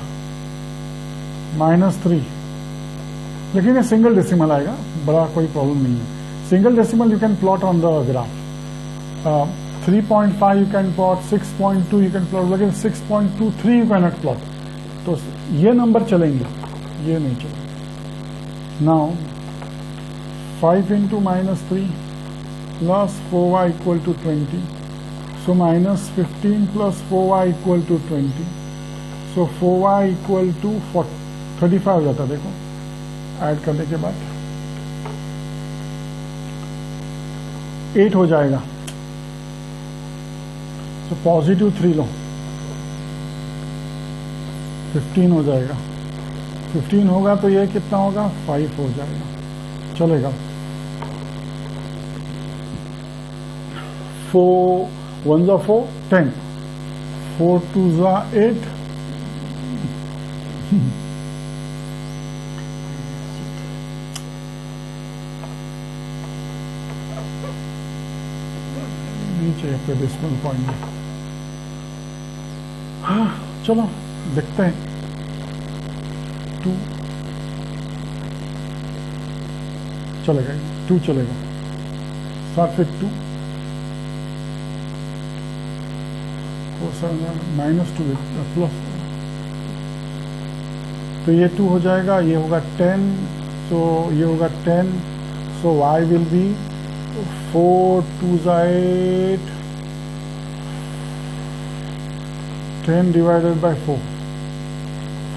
Speaker 1: -3, लेकिन ये सिंगल डेसिमल आएगा, बड़ा कोई प्रॉब्लम नहीं है। Single decimal you can plot on the graph. 3.5 you can plot, 6.2 you can plot, लेकिन 6.23 यू कैन नॉट प्लॉट। तो ये नंबर चलेंगे, ये नहीं चलेंगे। Now 5 into -3 plus 4y equal to 20. So minus 15 plus 4y equal to 20. So 4y equal to 35 हो जाता है, देखो ऐड करने के बाद 8 हो जाएगा। तो पॉजिटिव 3 लो, 15 हो जाएगा। 15 होगा तो ये कितना होगा? 5 हो जाएगा, चलेगा। 4 1 जा 4 10, 4 2 जा 8, नीचे पे डेसिमल पॉइंट में। हाँ चलो देखते हैं। 2 चलेगा, 2 चलेगा। स्टार्ट विथ 2, -2 प्लस, तो ये 2 हो जाएगा, ये होगा 10, तो ये होगा 10, सो y विल बी 4 2 जा 8, 10 डिवाइडेड बाय 4,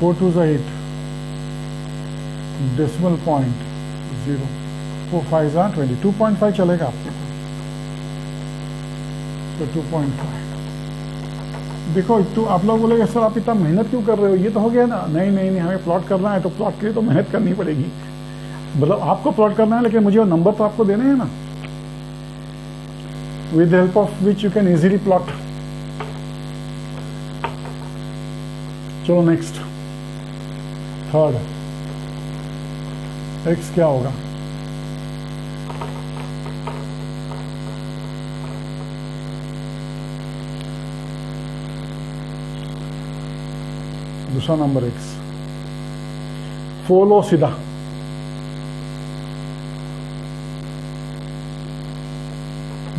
Speaker 1: 4 2 जा 8, डेसिमल पॉइंट 0, 4 5 जा 20, 2.5 चलेगा आपके को, तो 2.5। देखो तो आप लोग बोलेंगे सर आप इतना मेहनत क्यों कर रहे हो, ये तो हो गया ना। नहीं नहीं नहीं, हमें प्लॉट करना है तो प्लॉट के लिए तो मेहनत करनी पड़ेगी। मतलब आपको प्लॉट करना है, लेकिन मुझे वो नंबर तो आपको देने हैं ना। with the help of which you can easily plot. चलो नेक्स्ट, थर्ड, x क्या होगा? दूसरा नंबर x, फॉलो सीधा,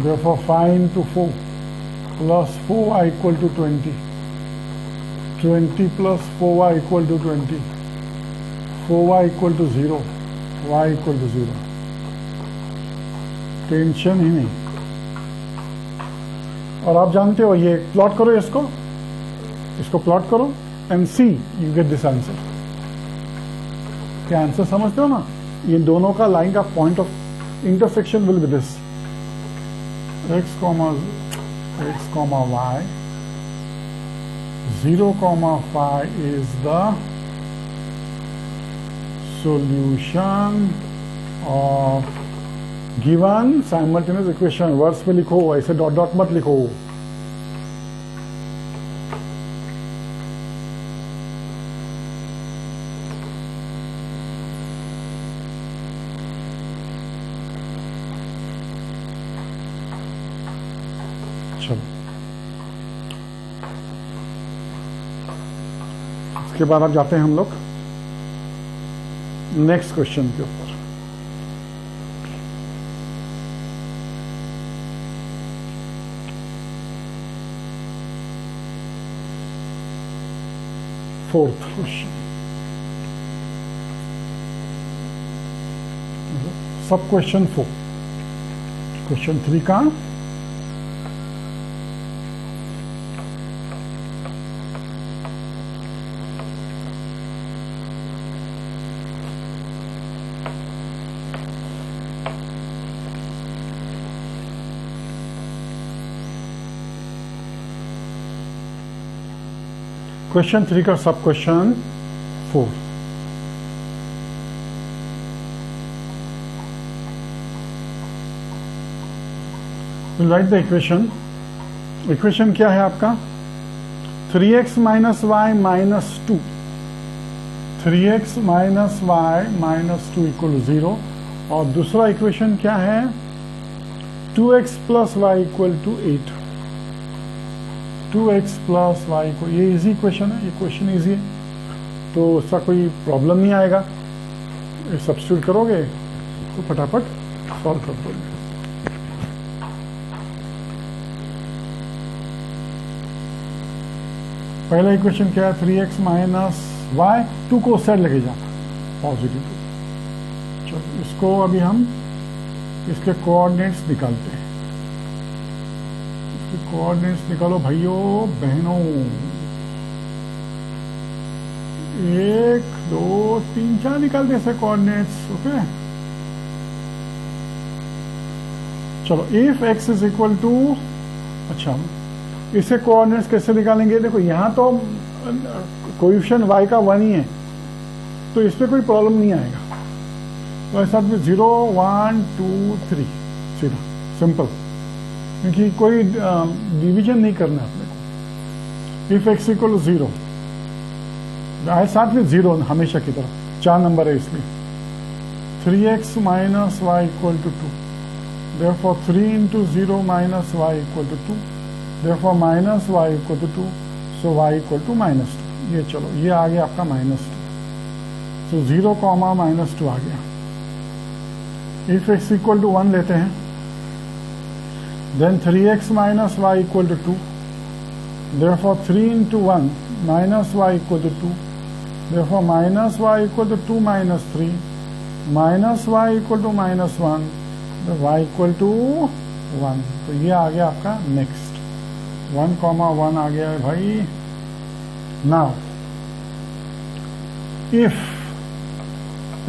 Speaker 1: therefore 5 into 4 plus 4y equal to 20, 20 plus 4y equal to 20, 4y equal to 0, y equal to 0. Tension ही नहीं। और आप जानते हो, ये प्लॉट करो, इसको प्लॉट करो and see you get this answer. क्या आंसर समझते हो ना? ये दोनों का लाइन का point of intersection will be this, x comma y, 0 comma 5 is the solution of given simultaneous equation. Words में लिखो, ऐसे डॉट डॉट मत लिखो। इसके बाद अब जाते हैं हम लोग नेक्स्ट क्वेश्चन के ऊपर। Fourth question, sub question 4, question 3 का क्वेश्चन 3 का sub question 4। Write the equation. Equation क्या है आपका? 3x minus y minus 2, 3x minus y minus 2 equal 0। और दूसरा इक्वेशन क्या है? 2x plus y equal to 8, 2x plus y को, ये इजी क्वेश्चन है, ये क्वेश्चन इजी है तो उसका कोई प्रॉब्लम नहीं आएगा। सब्स्टिट्यूट करोगे तो फटाफट सॉल्व कर दोगे। पहला इक्वेशन क्या है? 3x माइनस वाई, 2 को उस साइड लेके जाना, पॉजिटिव 2। चलो इसको अभी हम इसके कोऑर्डिनेट्स निकालते हैं। कोऑर्डिनेट्स निकालो भाइयों बहनों, 1 2 3 4 निकालते हैं कोऑर्डिनेट्स। ओके चलो, if x is equal to, अच्छा इसे कोऑर्डिनेट्स कैसे निकालेंगे? देखो यहां तो कोएफिशिएंट y का 1 ही है तो इस पर कोई प्रॉब्लम नहीं आएगा। तो ऐसा 0 1 2 3 सीधा सिंपल, क्योंकि कोई डिवीजन नहीं करना अपने को। इफ x इक्वल टू 0, साथ में 0 हमेशा की तरह, 4 नंबर है इसलिए। 3x minus y equal to 2, therefore 3 into 0 minus y equal to 2, therefore minus y equal to 2, so y equal to minus 2। ये चलो ये आ गया आपका -2, so 0 कॉमा -2 आ गया। इफ x इक्वल टू 1 लेते हैं, then 3x minus y equal to 2, therefore 3 into 1 minus y equal to 2, therefore minus y equal to 2 minus 3, minus y equal to -1, तो y equal to 1। तो ये आ गया आपका next, 1 comma 1 आ गया है भाई। Now if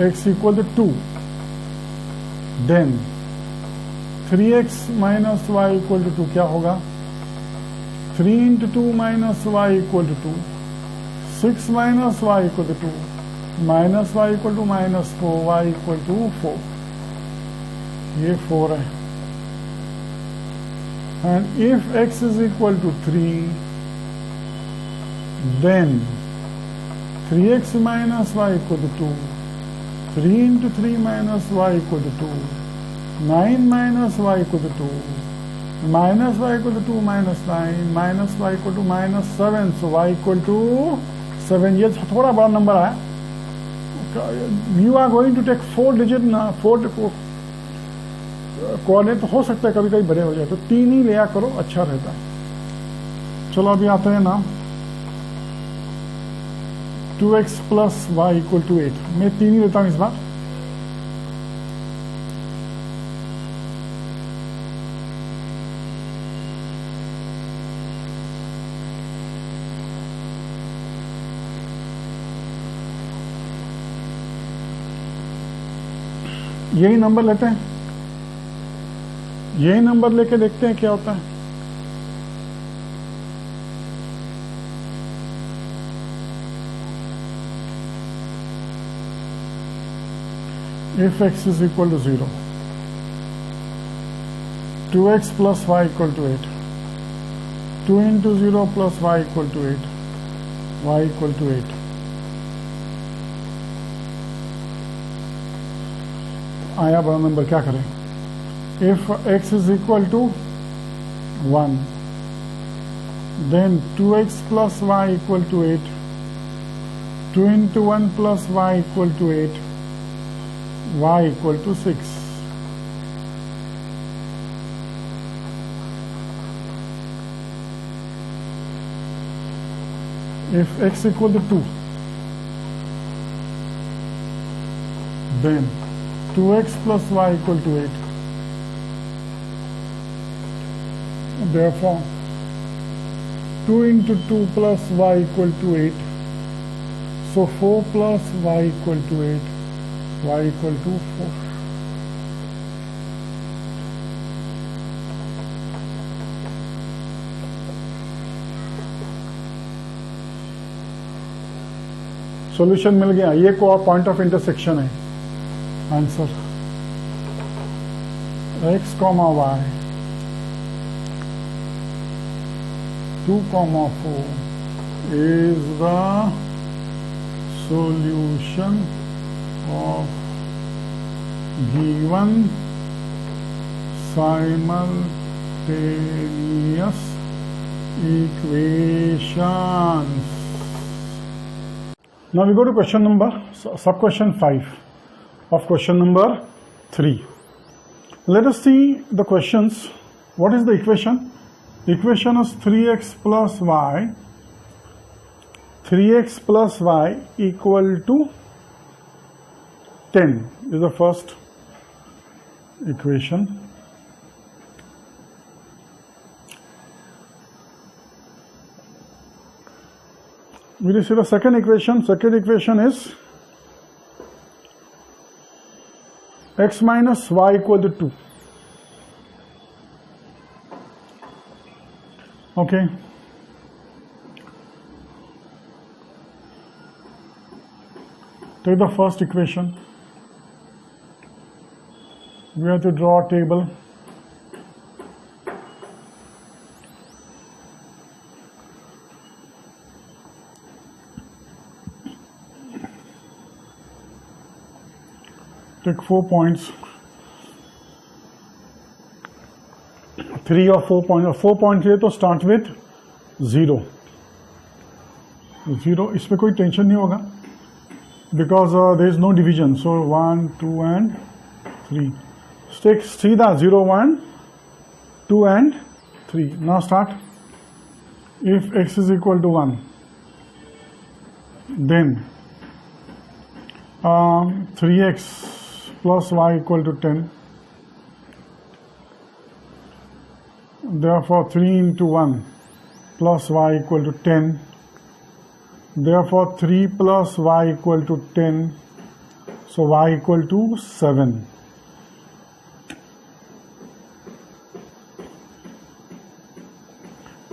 Speaker 1: x equal to 2, then 3x minus y equal to 2 क्या होगा? 3 into 2 minus y equal to 2, 6 minus y equal to 2, minus y equal to -4, y equal to 4। ये 4 है। and if x is equal to 3, then 3x minus y equal to 2, 3 into 3 minus y equal to 2, 9 minus y equal to 2, minus y equal to 2 minus 9, minus y equal to minus 7, so y equal to 7. ये थोड़ा बड़ा number है. You are going to take 4 digit ना, 4 coordinate. तो हो सकता है कभी कभी बड़े हो जाए, तो 3 ही लिया करो, अच्छा रहता है. चलो अभी आते हैं ना 2x plus y equal to 8. मैं 3 ही लेता हूं इस बार. यही नंबर लेते हैं, यही नंबर लेके देखते हैं क्या होता है. If x is equal to 0, 2x plus y equal to 8, 2 into 0 plus y equal to 8, y equal to 8. आया बड़ा नंबर, क्या करें. If x is equal to 1, then 2x plus y equal to 8, 2 into 1 plus y equal to 8, y equal to 6. If x equal to 2, then 2x plus y equal to 8. Therefore, 2 into 2 plus y equal to 8. So 4 plus y equal to 8. Y equal to 4. Solution मिल गया. ये को point of intersection है. Answer x, y 2, 4 is the solution of given simultaneous equations. Now we go to question number, sub question 5 of question number 3. Let us see the questions. What is the equation? The equation is 3x plus y. 3x plus y equal to 10 is the first equation. We will see the second equation. Second equation is x minus y equal to 2. Okay. Take the first equation. We have to draw a table. Take 4 points. 3 or 4 points. और 4 points है तो start with 0. 0 इसमें कोई tension नहीं होगा because there is no division. So 1, 2 and 3. Take सीधा 0, 1, 2 and 3. Now start. If x is equal to 1, then 3x plus y equal to 10. Therefore 3 into 1 plus y equal to 10. Therefore 3 plus y equal to 10. So y equal to 7.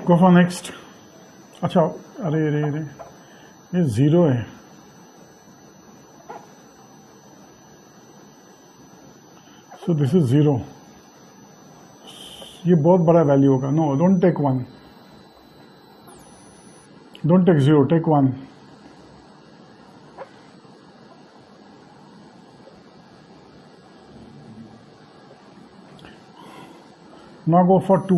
Speaker 1: Go for next. अच्छा अरे ये 0 है. So this is 0. ये बहुत बड़ा value होगा. No, don't take 1, don't take 0, take 1. Now go for 2.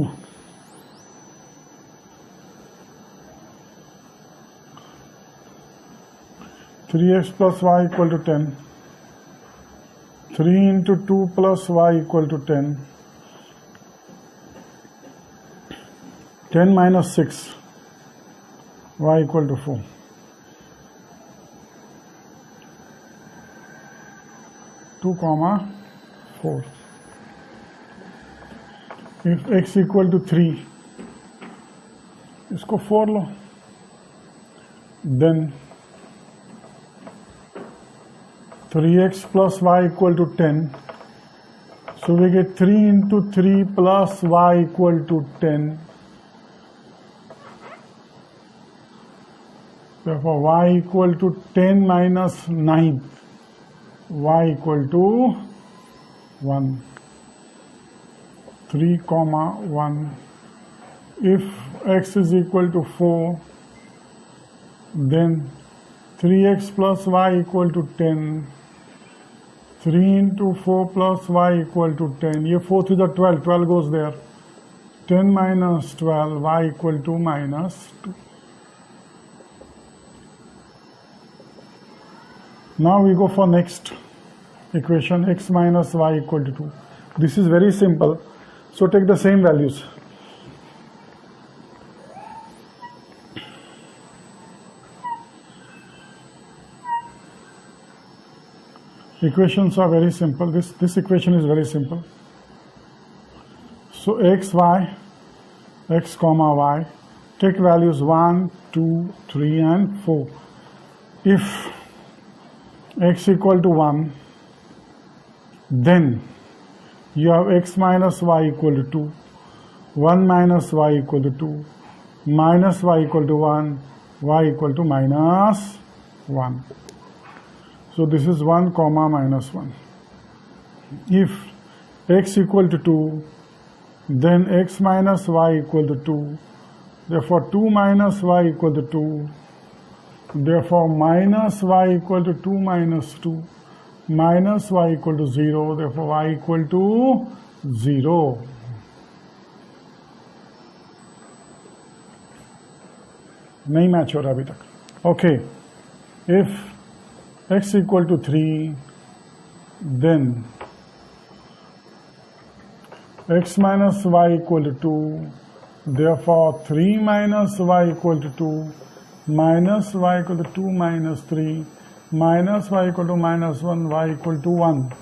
Speaker 1: Three x plus y equal to 10. 3 into 2 plus y equal to 10. 10 minus 6, y equal to 4. 2 comma 4. If x equal to 3, इसको 4 लो, then 3x plus y equal to 10. So we get 3 into 3 plus y equal to 10. Therefore y equal to 10 minus 9. Y equal to 1. 3 comma 1. If x is equal to 4, then 3x plus y equal to 10. 3 into 4 plus y equal to 10. ये 4 to the 12, 12 goes there. 10 minus 12, y equal to minus 2. Now we go for next equation, x minus y equal to 2. This is very simple. So take the same values. Equations are very simple. This equation is very simple. So x comma y, take values 1, 2, 3 and 4. If x equal to 1, then you have x minus y equal to 2, 1 minus y equal to 2, minus y equal to 1, y equal to minus 1. So this is 1 comma minus 1. If x equal to 2, then x minus y equal to 2. Therefore 2 minus y equal to 2. Therefore minus y equal to 2 minus 2. Minus y equal to 0. Therefore y equal to 0. नहीं match हो रहा अभी तक. Okay. If x equal to 3, then x minus y equal to 2. Therefore 3 minus y equal to 2, minus y equal to 2 minus 3, minus y equal to minus 1, y equal to 1.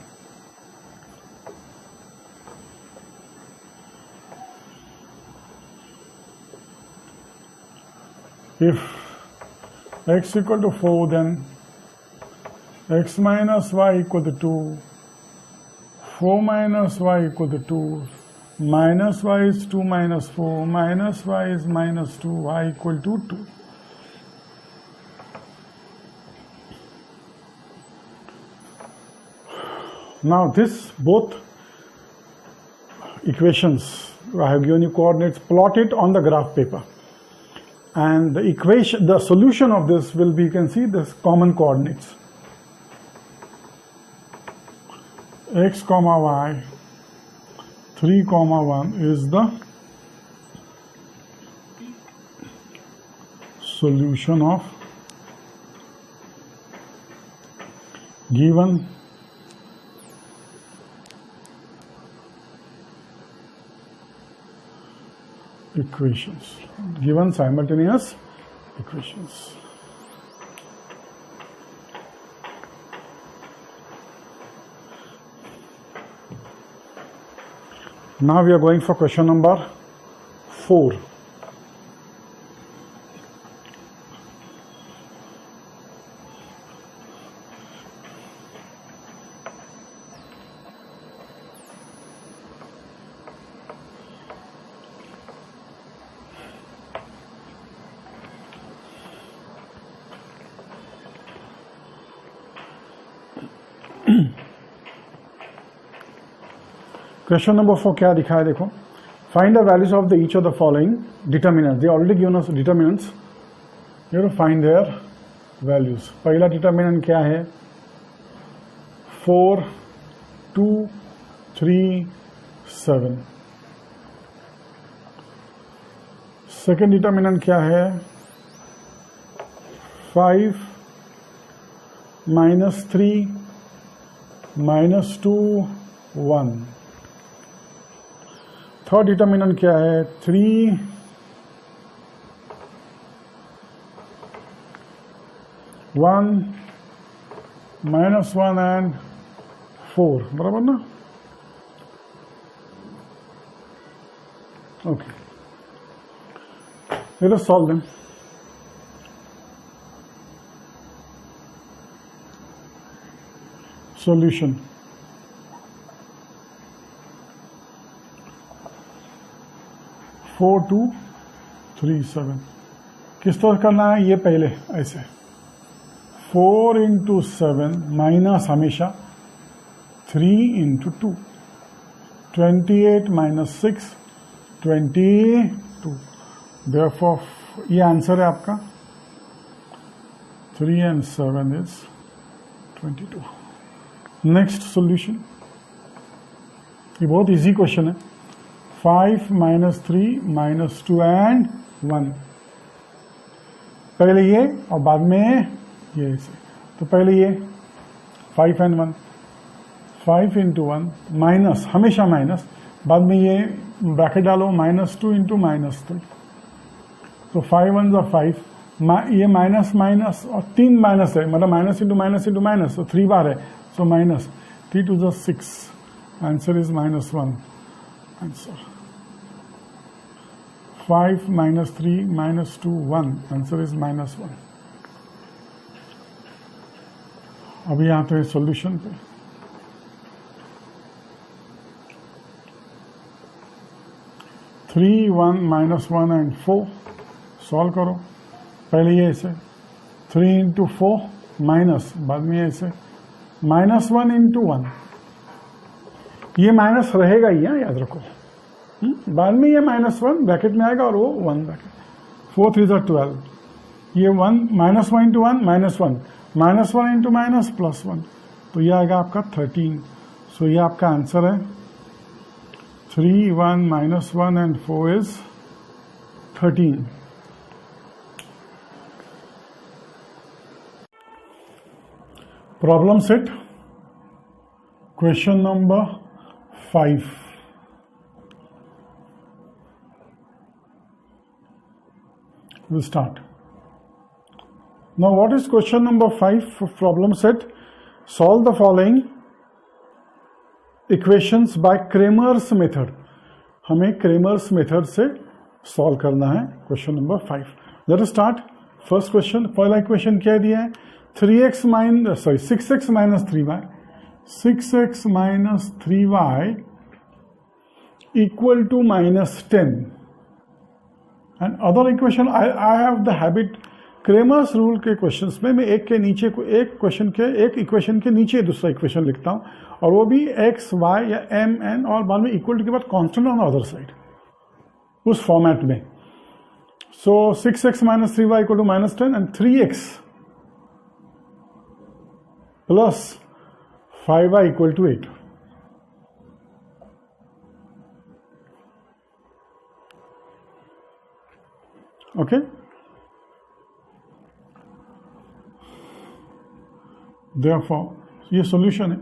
Speaker 1: If x equal to 4, then x minus y equal to 2, 4 minus y equal to 2, minus y is 2 minus 4, minus y is minus 2, y equal to 2. Now this both equations, I have given you coordinates, plot it on the graph paper. And the equation, the solution of this will be, you can see this common coordinates. X comma y 3 comma 1 is the solution of given equations, given simultaneous equations. Now we are going for question number 4. Question number 4 क्या दिखा है देखो. Find the values of each of the following determinants. They already given us determinants. You have to find their values. पहला determinant क्या है? 4, 2, 3, 7. Second determinant क्या है? 5, -3, -2, 1. Third determinant क्या है? 3, -1 and 4. बराबर ना? Okay. Let us solve them. Solution. Four 2, 3, 7. किस तरह करना है? ये पहले ऐसे 4 × 7 माइनस हमेशा 3 × 2. 28 - 6, 22. Therefore ये आंसर है आपका. 3 and 7 is 22. Next solution. ये बहुत इजी क्वेश्चन है. 5 - 3 - 2 and 1. पहले ये और बाद में ये ऐसे. तो पहले ये 5 and 1. 5 × 1 माइनस, हमेशा माइनस. बाद में ये ब्रैकेट डालो -2 × -3. तो 5 1s are 5. ये माइनस माइनस और 3 माइनस है, मतलब माइनस × -× -, तो 3 बार है. So minus 3 2 is 6. Answer is -1. Answer. 5 - 3 - 2 1. Answer is -1. अभी आते हैं सॉल्यूशन पे. 3 1 -1 and 4 सॉल्व करो. पहले ये ऐसे 3 × 4 माइनस, बाद में ऐसे -1 × 1. ये माइनस रहेगा ही, याद रखो. बाद में ये -1 ब्रैकेट में आएगा और वो 1 ब्रैकेट. 4 3 are 12. ये 1 -1 × 1 -1 -1 × -+1. तो ये आएगा आपका 13. सो ये आपका आंसर है. 3 1 -1 and 4 is 13. Problem set. Question number 5. We'll start. Now what is question number 5 for problem set? Solve the following equations by Cramer's method. हमें Cramer's method से solve करना है question number 5. Let us start. First question. पहला equation क्या दिया है? 6x - 3y. 6x - 3y equal to -10. And other equation, I have the habit, Cramer's rule के questions में मैं एक के नीचे को एक क्वेश्चन के एक इक्वेशन के नीचे दूसरा इक्वेशन लिखता हूं, और वो भी x, y या m, n और बाद में इक्वल टू के बाद कांस्टेंट ऑन अदर साइड, उस फॉर्मेट में. सो 6x - 3y equal to -10 and 3x plus 5y equal to 8. Okay? Therefore, ये solution है.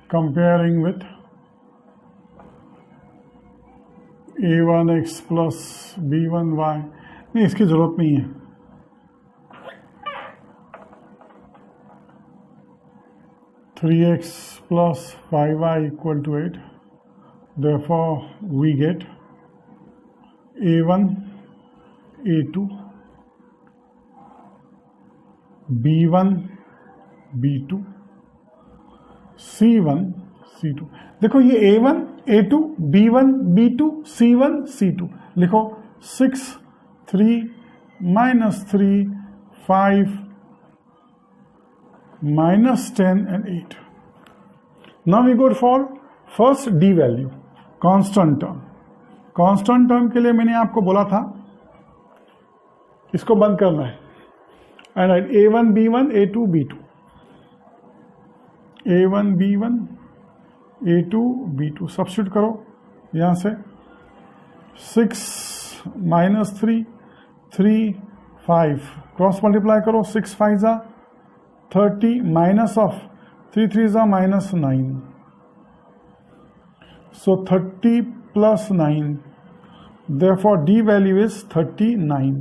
Speaker 1: Comparing with a1x plus b1y, नहीं इसकी जरूरत नहीं है. Three x plus 5y equal to 8. Therefore, we get a1, a2, b1, b2, c1, c2. देखो ये a1 A2 B1 B2 C1 C2 लिखो 6 3 -3 5 -10 and 8. Now we go for first D value, constant term. Constant term के लिए मैंने आपको बोला था इसको बंद करना है, and A1 B1 A2 B2, A1 B1 A2 B2 substitute करो यहां से 6 -3 3 5 क्रॉस मल्टीप्लाई करो 6 5 जा 30 minus of 3 3s are minus 9. So 30 plus 9. Therefore D value is 39.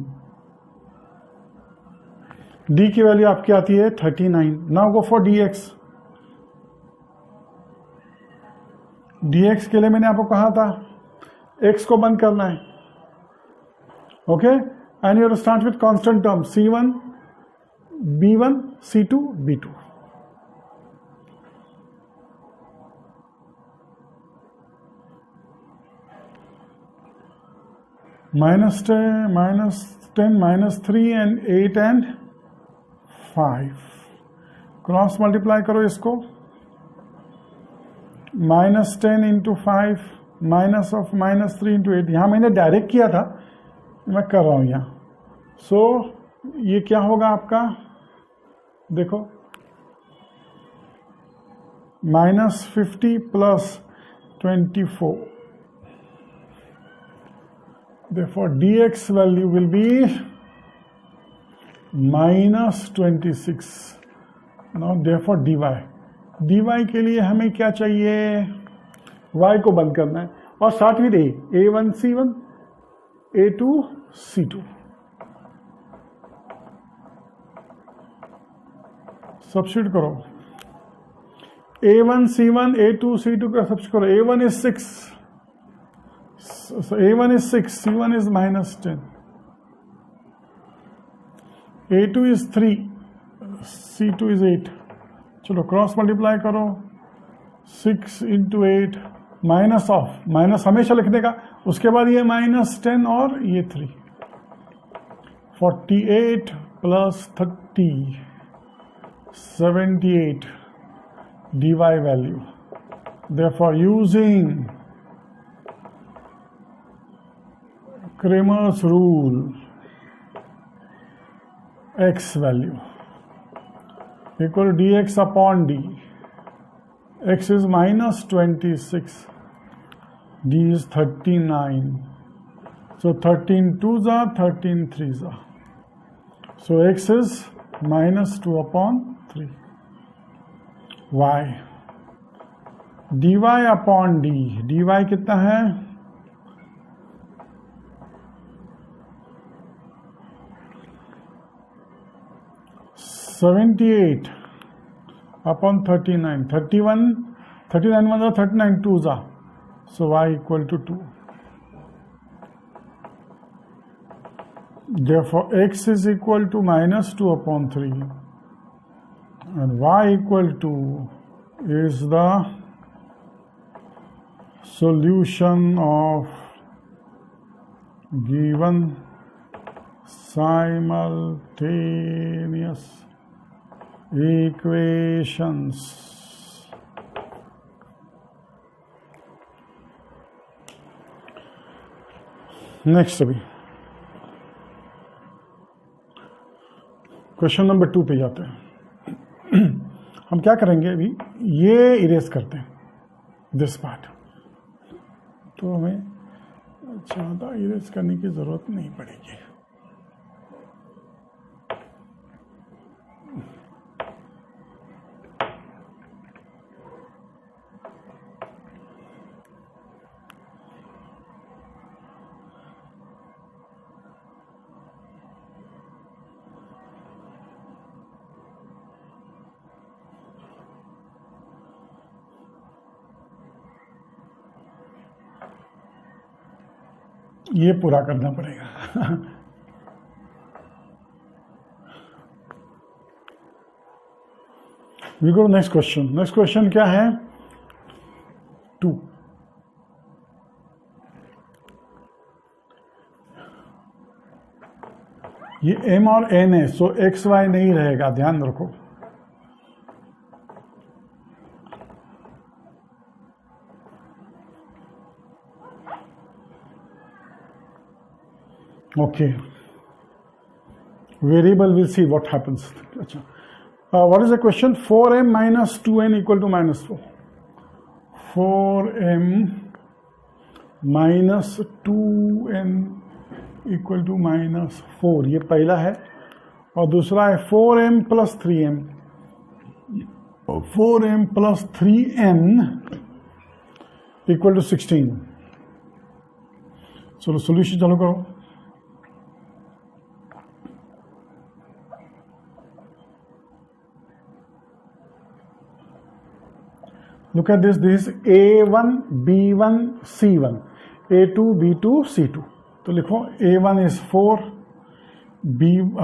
Speaker 1: D की वैल्यू आपकी आती है 39. Now go for dx. dx के लिए मैंने आपको कहा था x को बंद करना है. Okay? And you have to start with constant term C1 B1 C2 B2. -10 -3 and 8 and 5 cross multiply करो इसको -10 into 5 माइनस ऑफ -3 into 8. यहां मैंने डायरेक्ट किया था, मैं कर रहा हूं यहां. सो ये क्या होगा आपका, देखो -50 plus 24. Therefore dx value will be -26. Now therefore dy के लिए हमें क्या चाहिए, y को बंद करना है और साथ में A1 C1 A2 C2 substitute करो. A1 C1 A2 C2 का सब्स्टिट्यूट करो. A1 is 6, so A1 is 6, C1 is -10, A2 is 3, C2 is 8. चलो क्रॉस मल्टीप्लाई करो 6 into 8 माइनस ऑफ, माइनस हमेशा लिखने का, उसके बाद ये -10 और ये 3. 48 plus 30 78 dy value. Therefore using Cramer's rule, x value equal to dx upon d. X is -26, d is 39. So 13 2s are 13 3s are. So x is -2 upon 3. y dy upon d. dy कितना है, $78 upon 39. 39 1 39 2s are. So y equal to 2. Therefore x is equal to -2 upon 3 and y equal to is the solution of given simultaneous equations. Next अभी question number 2 पे जाते हैं. हम क्या करेंगे, अभी ये इरेज करते हैं दिस पार्ट, तो हमें ज़्यादा इरेज करने की ज़रूरत नहीं पड़ेगी. ये पूरा करना पड़ेगा. We go next question. Next question क्या है, 2. ये m और n है, सो एक्स वाई नहीं रहेगा, ध्यान रखो। Okay, variable will see what happens. अच्छा, what is the question? 4m minus 2n equal to minus 4। 4m minus 2n equal to minus 4, ये पहला है। और दूसरा है 4m plus 3m। 4m plus 3n equal to 16। चलो सोल्यूशन चालू करो। Look at this. This is A1, B1, C1, A2, B2, C2. तो लिखो A1 is 4,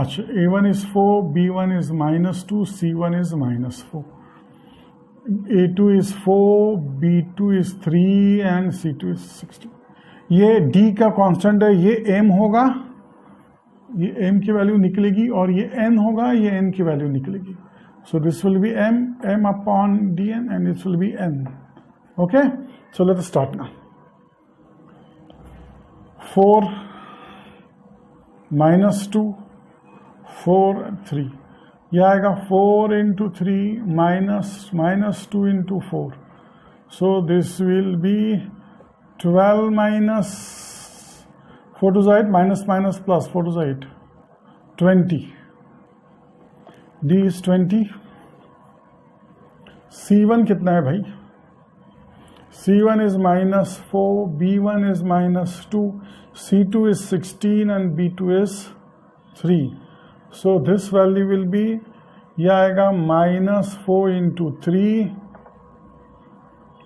Speaker 1: अच्छा A1 is 4, B1 is minus 2, C1 is minus 4. A2 is 4, B2 is 3 and C2 is 16. ये D का constant है, ये M होगा, ये M की वैल्यू निकलेगी, और ये N होगा, ये N की वैल्यू निकलेगी। So this will be m upon dn, and this will be n. Okay, so let us start now. 4 minus 2, 4 3. ये आएगा 4 into 3 minus 2 into 4. So this will be 12 minus 4 to the 8, minus plus 4 to the 8, 20. D is 20. C1 कितना है भाई? C1 is minus 4, B1 is minus 2, C2 is 16 and B2 is 3. So this value will be, ये आएगा minus 4 into 3,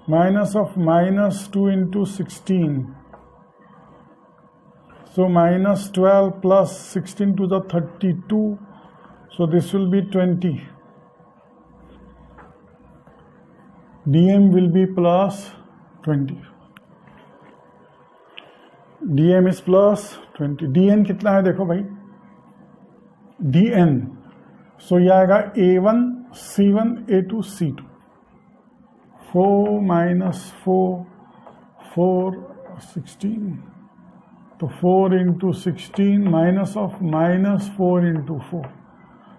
Speaker 1: minus of minus 2 into 16. So minus 12 plus 16 to the 32. So this will be 20. dm will be plus 20. dm is plus 20. dn कितना है देखो भाई, dn, सो ये आएगा a1 c1 a2 c2। 4 minus 4, 4 16, तो 4 into 16 minus of minus 4 into 4,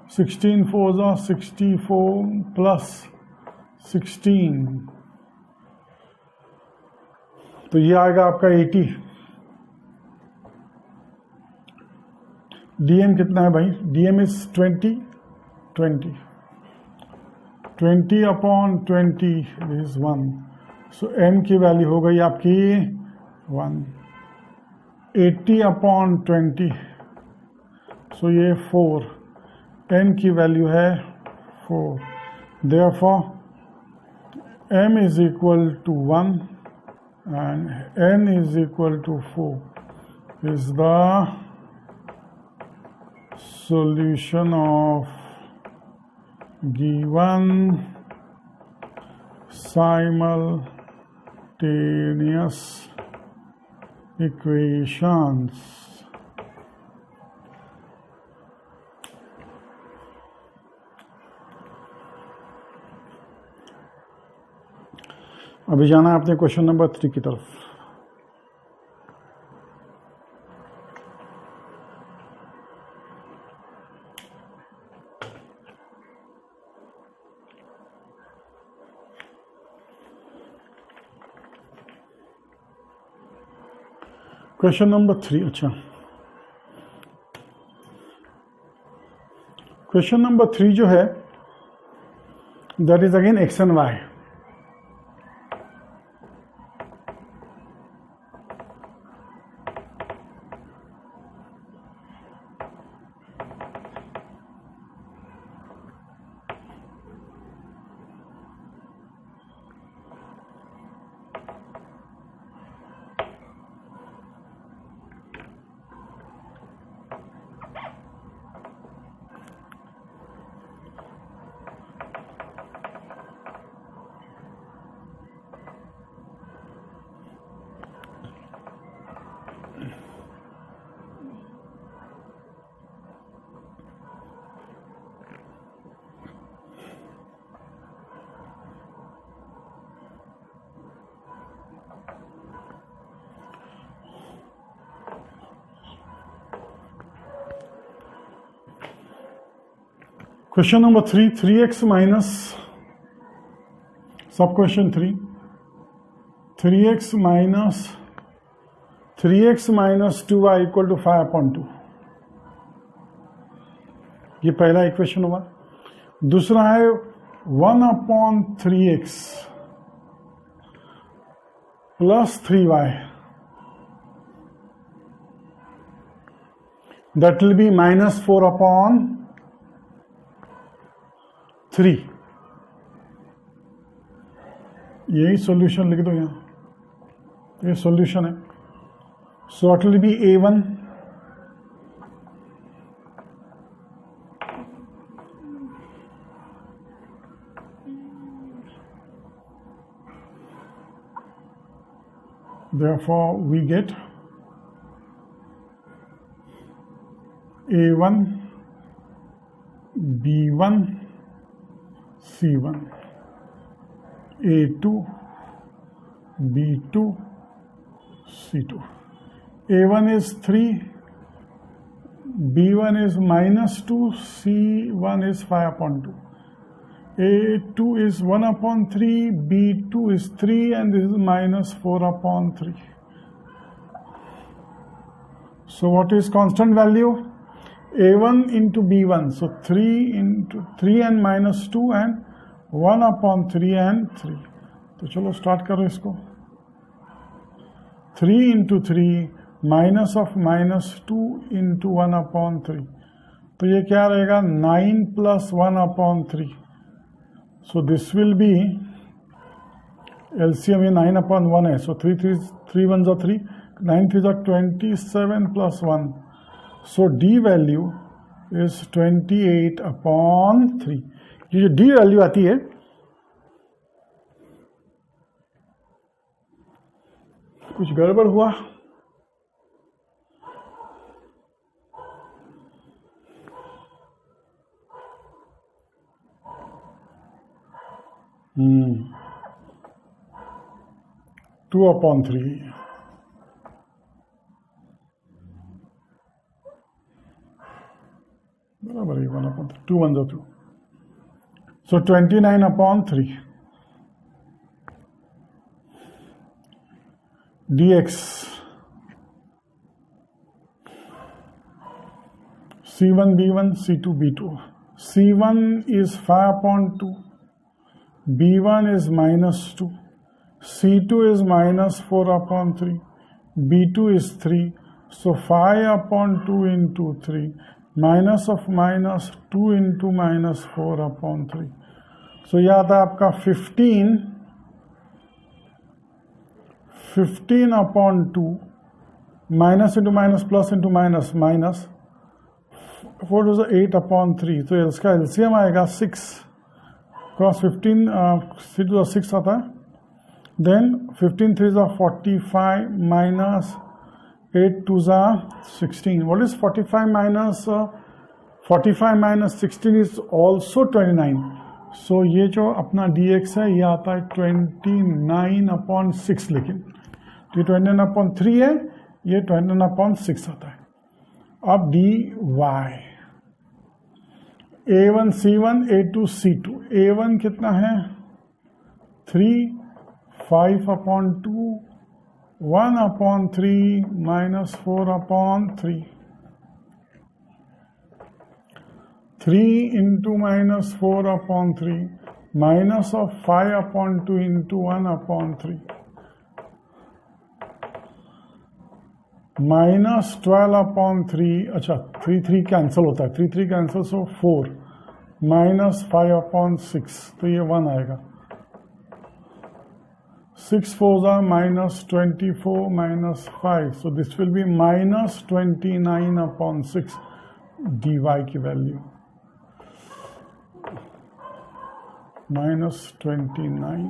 Speaker 1: 16 4s are 64 plus 16, तो ये आएगा आपका 80। dm कितना है भाई? dm is 20, 20, 20 upon 20 is 1, so m की वैल्यू हो गई आपकी 1। 80 upon 20, so ये 4, n की वैल्यू है 4, therefore m is equal to 1 and n is equal to 4 is the solution of given simultaneous equations. अभी जाना है अपने क्वेश्चन नंबर 3 की तरफ। क्वेश्चन नंबर 3, अच्छा क्वेश्चन नंबर 3 जो है that is again x and y. Question number 3, 3x minus sub question 3, 3x minus 2y equal to 5/2। ये पहला इक्वेशन हुआ। दूसरा है 1/3x plus 3y, that will be minus 4/3। यही सॉल्यूशन लिख दो यहां, ये सॉल्यूशन है। So it will be A1 therefore we get A1 B1 C1, A2 B2 C2। A1 is 3, B1 is -2, C1 is 5/2, A2 is 1/3, B2 is 3, and this is -4/3. So what is constant value? A1 into B1, so 3 into 3 and -2 and 1/3 and 3। तो चलो start करो इसको। 3 into 3 minus of -2 into 1/3, तो ये क्या रहेगा 9 plus 1/3। So this will be LCM, ये 9/1 है, सो 3 1 3, 9 3 27 plus 1, so D value is 28/3। ये जो डी वैल्यू आती है कुछ गड़बड़ हुआ? Hmm. 2/3 बराबर है 1/3, 2 1 2, so 29/3 dx C1 B1 C2 B2, C1 is 5/2, B1 is -2, C2 is -4/3, B2 is 3, so 5/2 into 3, minus of -2 into -4/3, so यह आता है आपका 15/2, minus into minus plus into minus, minus 4 to the 8/3, तो इसका एलसीएम आएगा 6 cross 15 C to the 6 आता है, then 15 3 is 45 minus 8 to the 16। What is 45 minus 16 is also 29। So ये जो अपना dx है ये आता है 29/6, लेकिन ये 29/3 है, ये 29/6 आता है। अब dy A1 C1 A2 C2, A1 कितना है 3, 5/2, 1/3 minus 4/3, 3 into minus 4/3 minus of 5/2 into 1/3 minus 12/3, अच्छा 3 कैंसिल होता है, 3 कैंसिल, सो 4 minus 5/6, तो ये 1 आएगा। 6 4s are -24 minus 5, so this will be minus 29/6 dy की वैल्यू -29,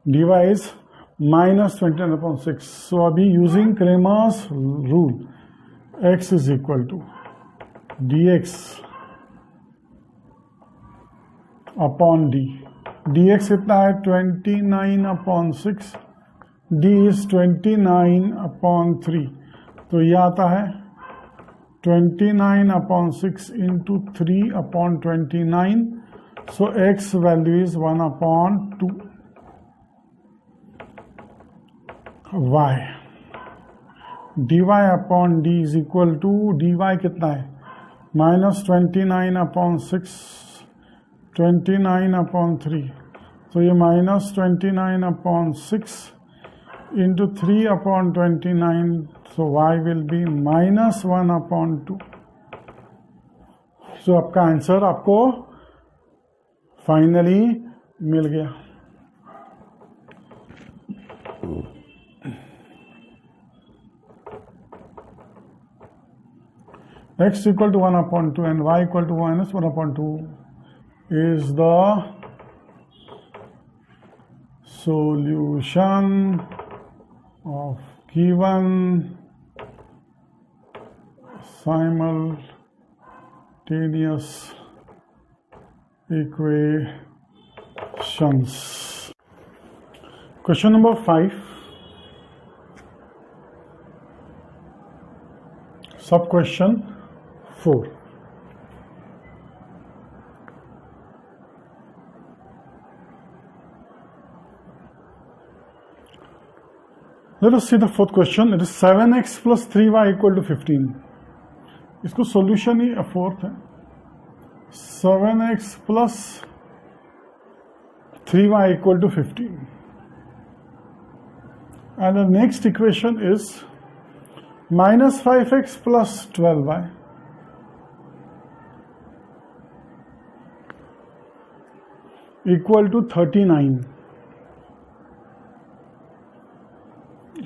Speaker 1: dy is -29/6। so अभी using Cramer's rule x is equal to dx upon d, dx कितना है 29/6, d is 29/3, तो ये आता है 29 upon 6 into 3 upon 29. So x value is 1 upon 2. y dy upon d is equal to dy कितना है minus 29 upon 6 29 upon 3. So ये minus 29 upon 6 into 3 upon 29. So y will be minus 1 upon 2. So आपका answer आपको finally मिल गया. X equal to 1 upon 2 and y equal to minus 1 upon 2 is the solution of given simultaneous equations. Question number 5. Sub question 4. Let us see the fourth question. It is 7x plus 3y equal to 15. इसको solution ही fourth है. 7x plus 3y equal to 15. And the next equation is minus 5x plus 12y equal to 39.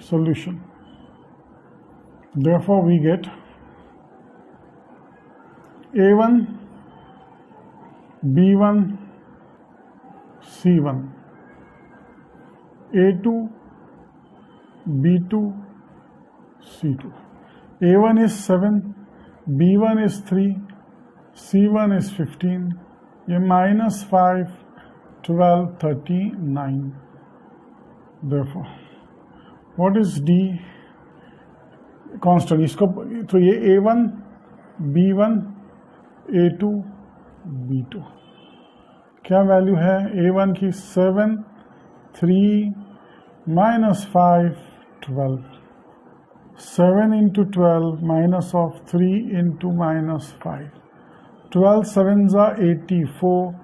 Speaker 1: Solution. Therefore, we get A1, B1, C1, A2, B2, C2. A1 is 7, B1 is 3, C1 is 15, ये minus 5, 12, 39. Therefore, what is D? Constant. इसको तो ये A1, B1, A2, B2. क्या value है A1 की? 7, 3, minus 5, 12. 7 into 12 minus of 3 into minus 5. 12 sevens are 84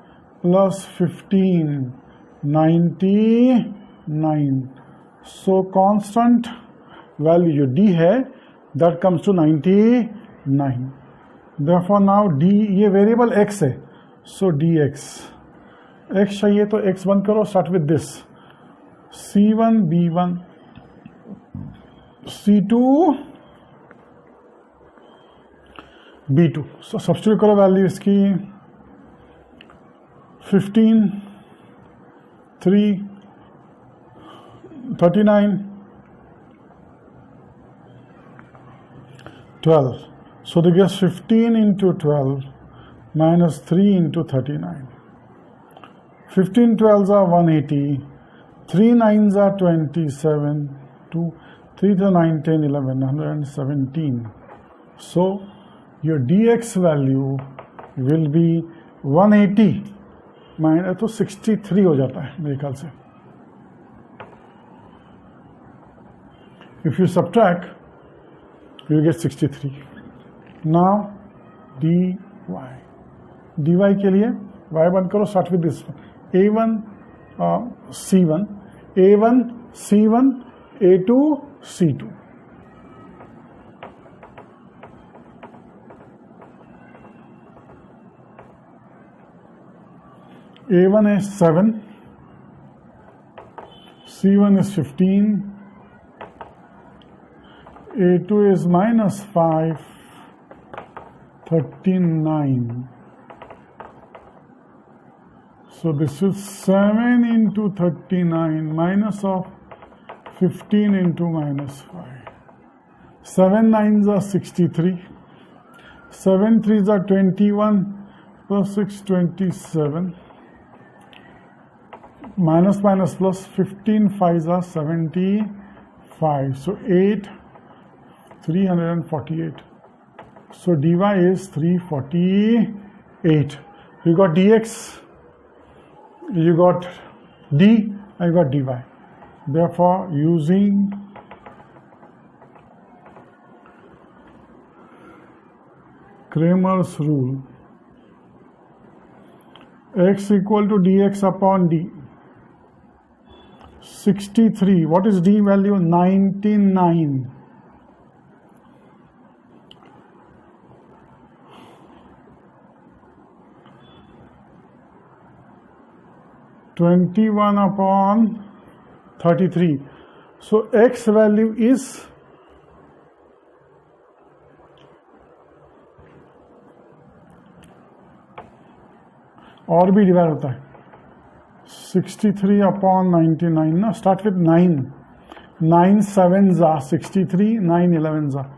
Speaker 1: plus 15, 99. So constant value जो D है that comes to 99. Therefore now D ये variable x है, so dx. x चाहिए तो x बंद करो. Start with this. C1 B1 C2 B2. So substitute करो value इसकी 15 3 39 12. So they get 15 into 12 minus 3 into 39. 15 12s are 180. 3 9s are 27. 2 3 to 9 10 11 117. So your dx value will be 180 minus तो 63 हो जाता है मेरे ख्याल से. If you subtract, you will get 63. Now dy. dy के लिए y बंद करो. Start with this one. A1 C1 A1 C1 A2 C2. A1 is 7, C1 is 15, A2 is minus 5, 39. So this is 7 into 39 minus of 15 into minus 5. 7 9s are 63. 7 3s are 21 plus 6 27. Minus minus plus 15 5s are 75. So 8 348. So dy is 348. You got dx, you got d, I got dy. Therefore, using Cramer's rule, x equal to dx upon d. 63. What is d value? 99. (21 upon 33). So x value is और भी divide होता है 63 upon 99 ना. Start with 9. 9 sevens are 63, 9 11s are.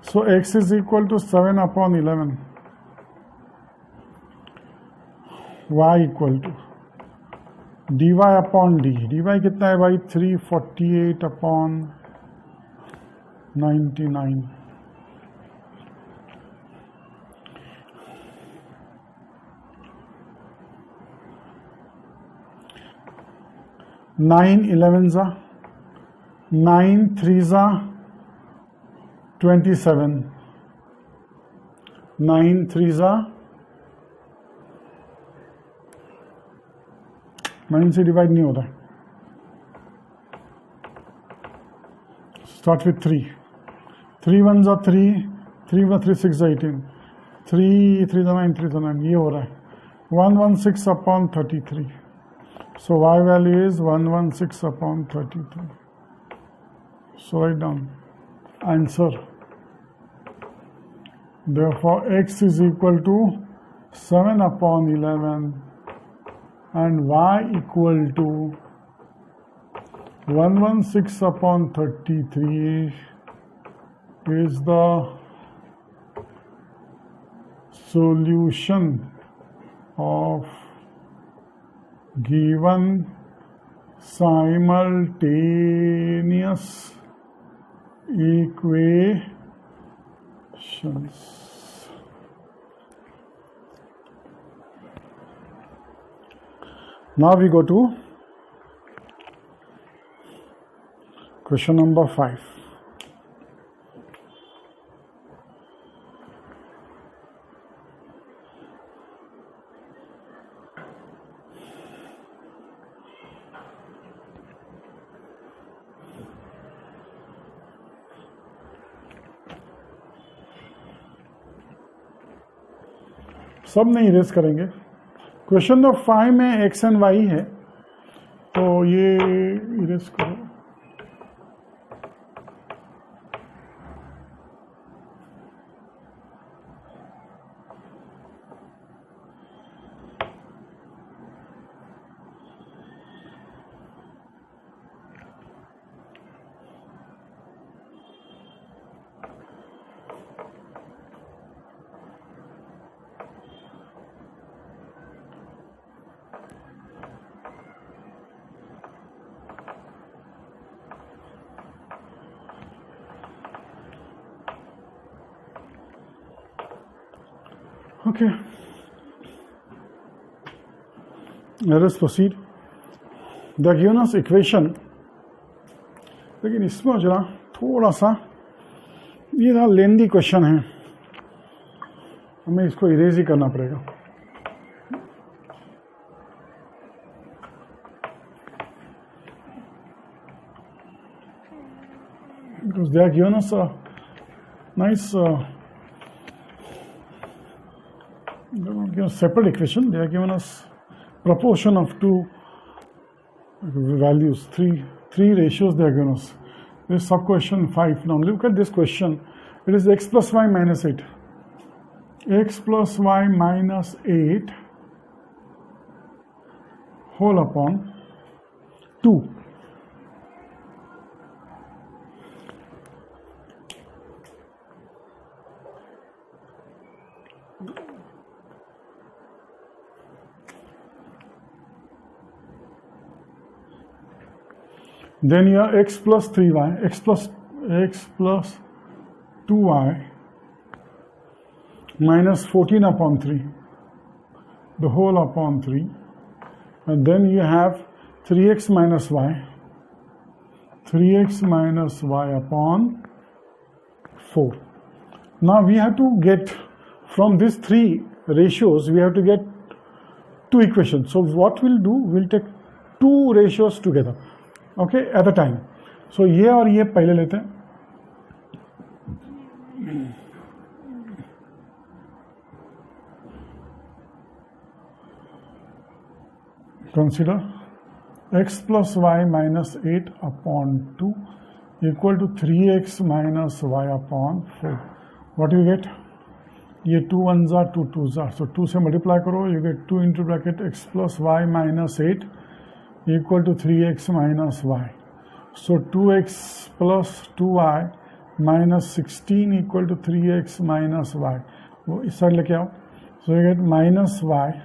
Speaker 1: So x is equal to 7 upon 11. Y equal to dy upon d. dy कितना है भाई? 348 upon 99. Nine 11s are, 9 3s are 27. 9 3s are 9 से divide नहीं होता. Start with 3. 3 1s are 3, 3 1 3 6 18. 3 3 9 3 9. ये हो रहा है 116 upon 33. So y value is 116 upon 33. So write down answer. Therefore x is equal to 7 upon 11 and y equal to 116 upon 33 is the solution of given simultaneous equations. Now we go to question number 5. सब नहीं erase करेंगे. Question number 5 में x and Y है तो ये erase करो. Okay, let us proceed. The given us equation, लेकिन इसमें जरा थोड़ा सा ये ना लेंदी क्वेश्चन है, हमें इसको इरेज ही करना पड़ेगा. Because they are given us a nice separate equation. They are given us proportion of two values, three ratios they are given us. This is sub question 5. Now look at this question. It is x plus y minus 8. X plus y minus 8 whole upon 2. Then here x plus 3y, x plus 2y minus 14 upon 3, the whole upon 3, and then you have 3x minus y, 3x minus y upon 4. Now we have to get from these three ratios, we have to get two equations. So what we'll do, we'll take two ratios together, okay, at a time. So ये और ये पहले लेते हैं. Consider x plus y minus 8 upon 2 equal to 3x minus y upon 4. What do you get? ये 2 1s are 2 2s are. So 2 से multiply करो, you get 2 into bracket x plus y minus 8 equal to 3x minus y. So 2x plus 2y minus 16 equal to 3x minus y. वो इस side लेके आओ. So you get minus y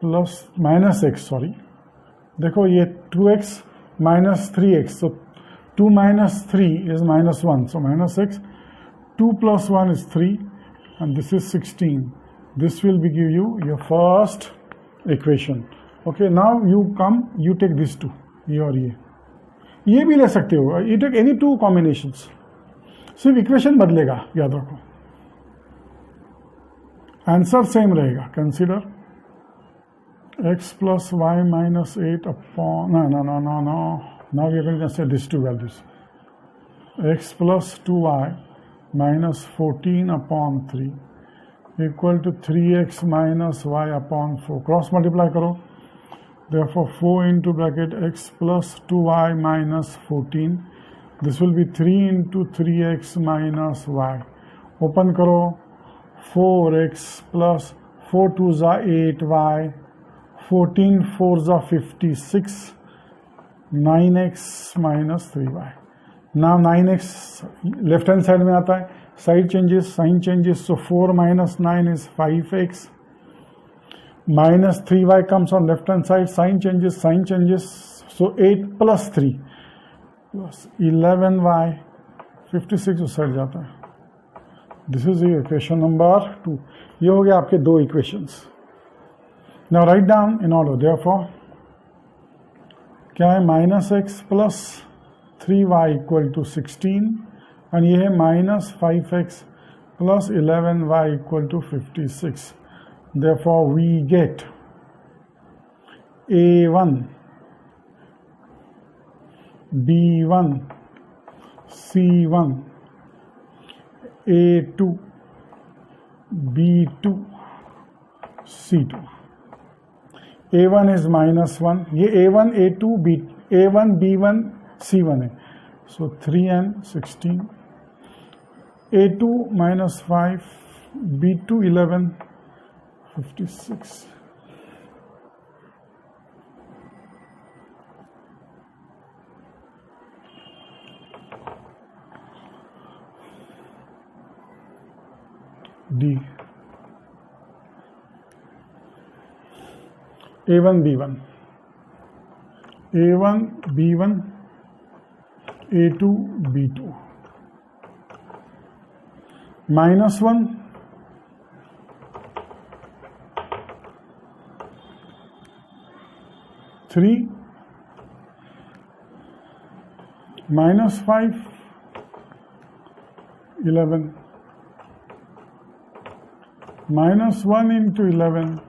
Speaker 1: plus minus x, sorry. देखो ये 2x minus 3x. So 2 minus 3 is minus 1. So minus x. 2 plus 1 is 3. And this is 16. This will give you your first equation. Okay, now you come, you take these two. ये और ये भी ले सकते हो. You take any two combinations. सिर्फ equation बदलेगा, याद रखो. आंसर सेम रहेगा. Consider x plus y minus 8 upon, no. Now we are going to consider these two values. X plus 2y minus 14 upon 3 equal to 3x minus y upon 4. Cross multiply karo. Therefore 4 into bracket x plus 2y minus 14. This will be 3 into 3x minus y. Open karo. 4x plus 4 2s are 8y. 14 4s are 56, 9x minus 3y. Now 9x left hand side में आता है, side changes, sign changes, so 4 minus 9 is 5x, minus 3y comes on left hand side, sign changes, so 8 plus 3 plus 11y, 56 उस side जाता है. This is the equation number 2. ये हो गया आपके दो equations. Now write down in order. Therefore, क्या है minus x plus 3y equal to 16 and ये है minus 5x plus 11y equal to 56. Therefore, we get A1, B1, C1, A2, B2, C2. A1 is minus 1. ये A1, A2, B, A1, B1, C1 है. So 3 and 16. A2 minus 5, B2 11, 56. D. A1, B1, A1, B1, A2, B2, minus 1, three, minus 5, 11, minus 1 into 11,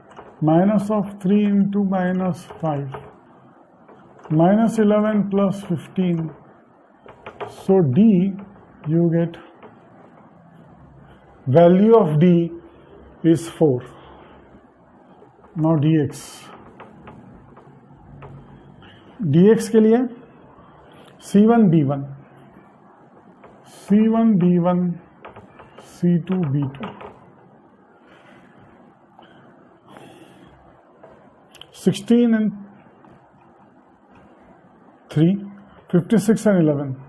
Speaker 1: minus of 3 into minus 5, minus 11 plus 15. So D, you get value of D is 4. Now dx. dx के लिए C1 B1, C1 B1, C2 B2. 16 and 3, 56 and 11.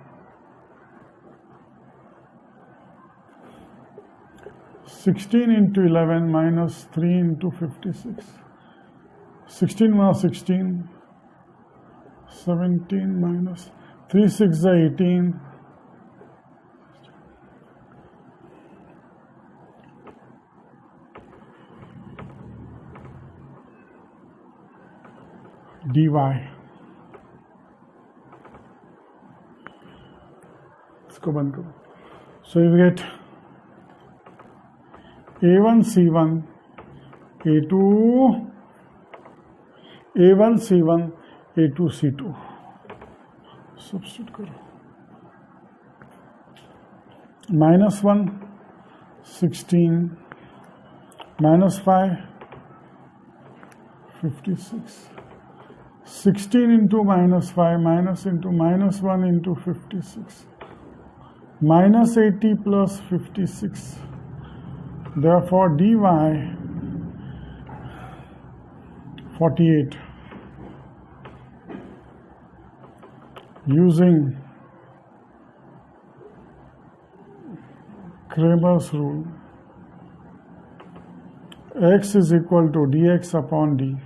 Speaker 1: 16 into 11 minus 3 into 56. 16 minus 16, 17 minus 3 6 is 18. dy. इसको बंद करो. So you get a1 c1 a2 a1 c1 a2 c2. Substitute करो. -1 16 -5 56. 16 into -5 minus into -1 into 56. -80 plus 56. Therefore, dy 48. Using Cramer's rule, x is equal to dx upon d.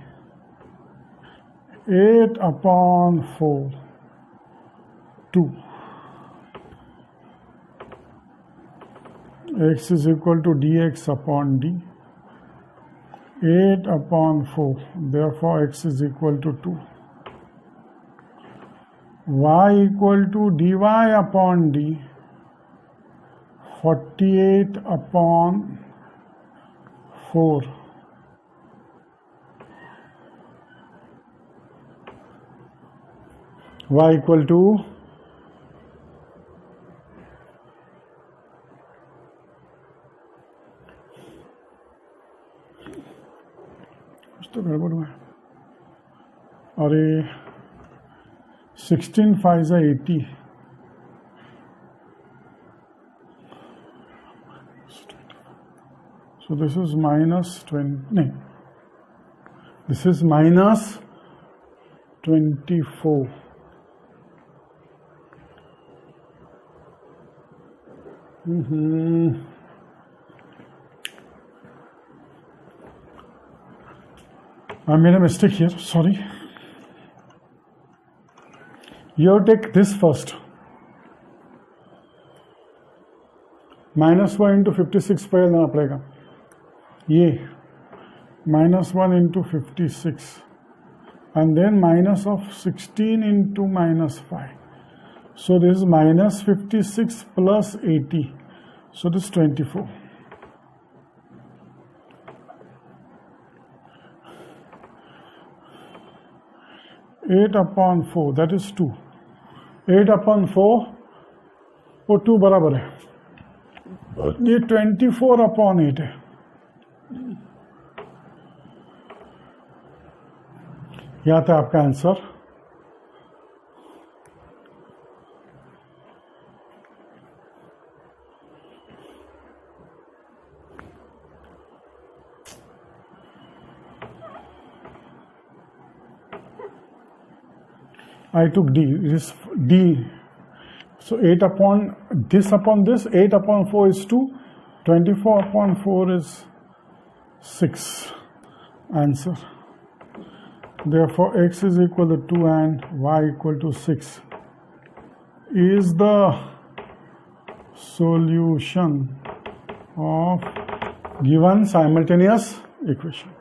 Speaker 1: 8 upon 4, 2. X is equal to dx upon d. 8 upon 4. Therefore, x is equal to 2. Y equal to dy upon d. 48 upon 4. Y equal to कुछ तो गड़बड़ हुआ है. और ये 16 5 80. So this is -20. No, this is -24. I made a mistake here, sorry. You take this first. -1 into 56 पर देना पड़ेगा. ये -1 into 56 and then minus of 16 into -5. So this is -56 plus 80. So this is 24. 8 upon 4, that is 2. 8 upon 4 वो 2 बराबर है. ये 24 upon 8 है. यहाँ था आपका answer. I took D. It is D. So 8 upon this, 8 upon 4 is 2. 24 upon 4 is 6. Answer. Therefore, x is equal to 2 and y equal to 6 is the solution of given simultaneous equation.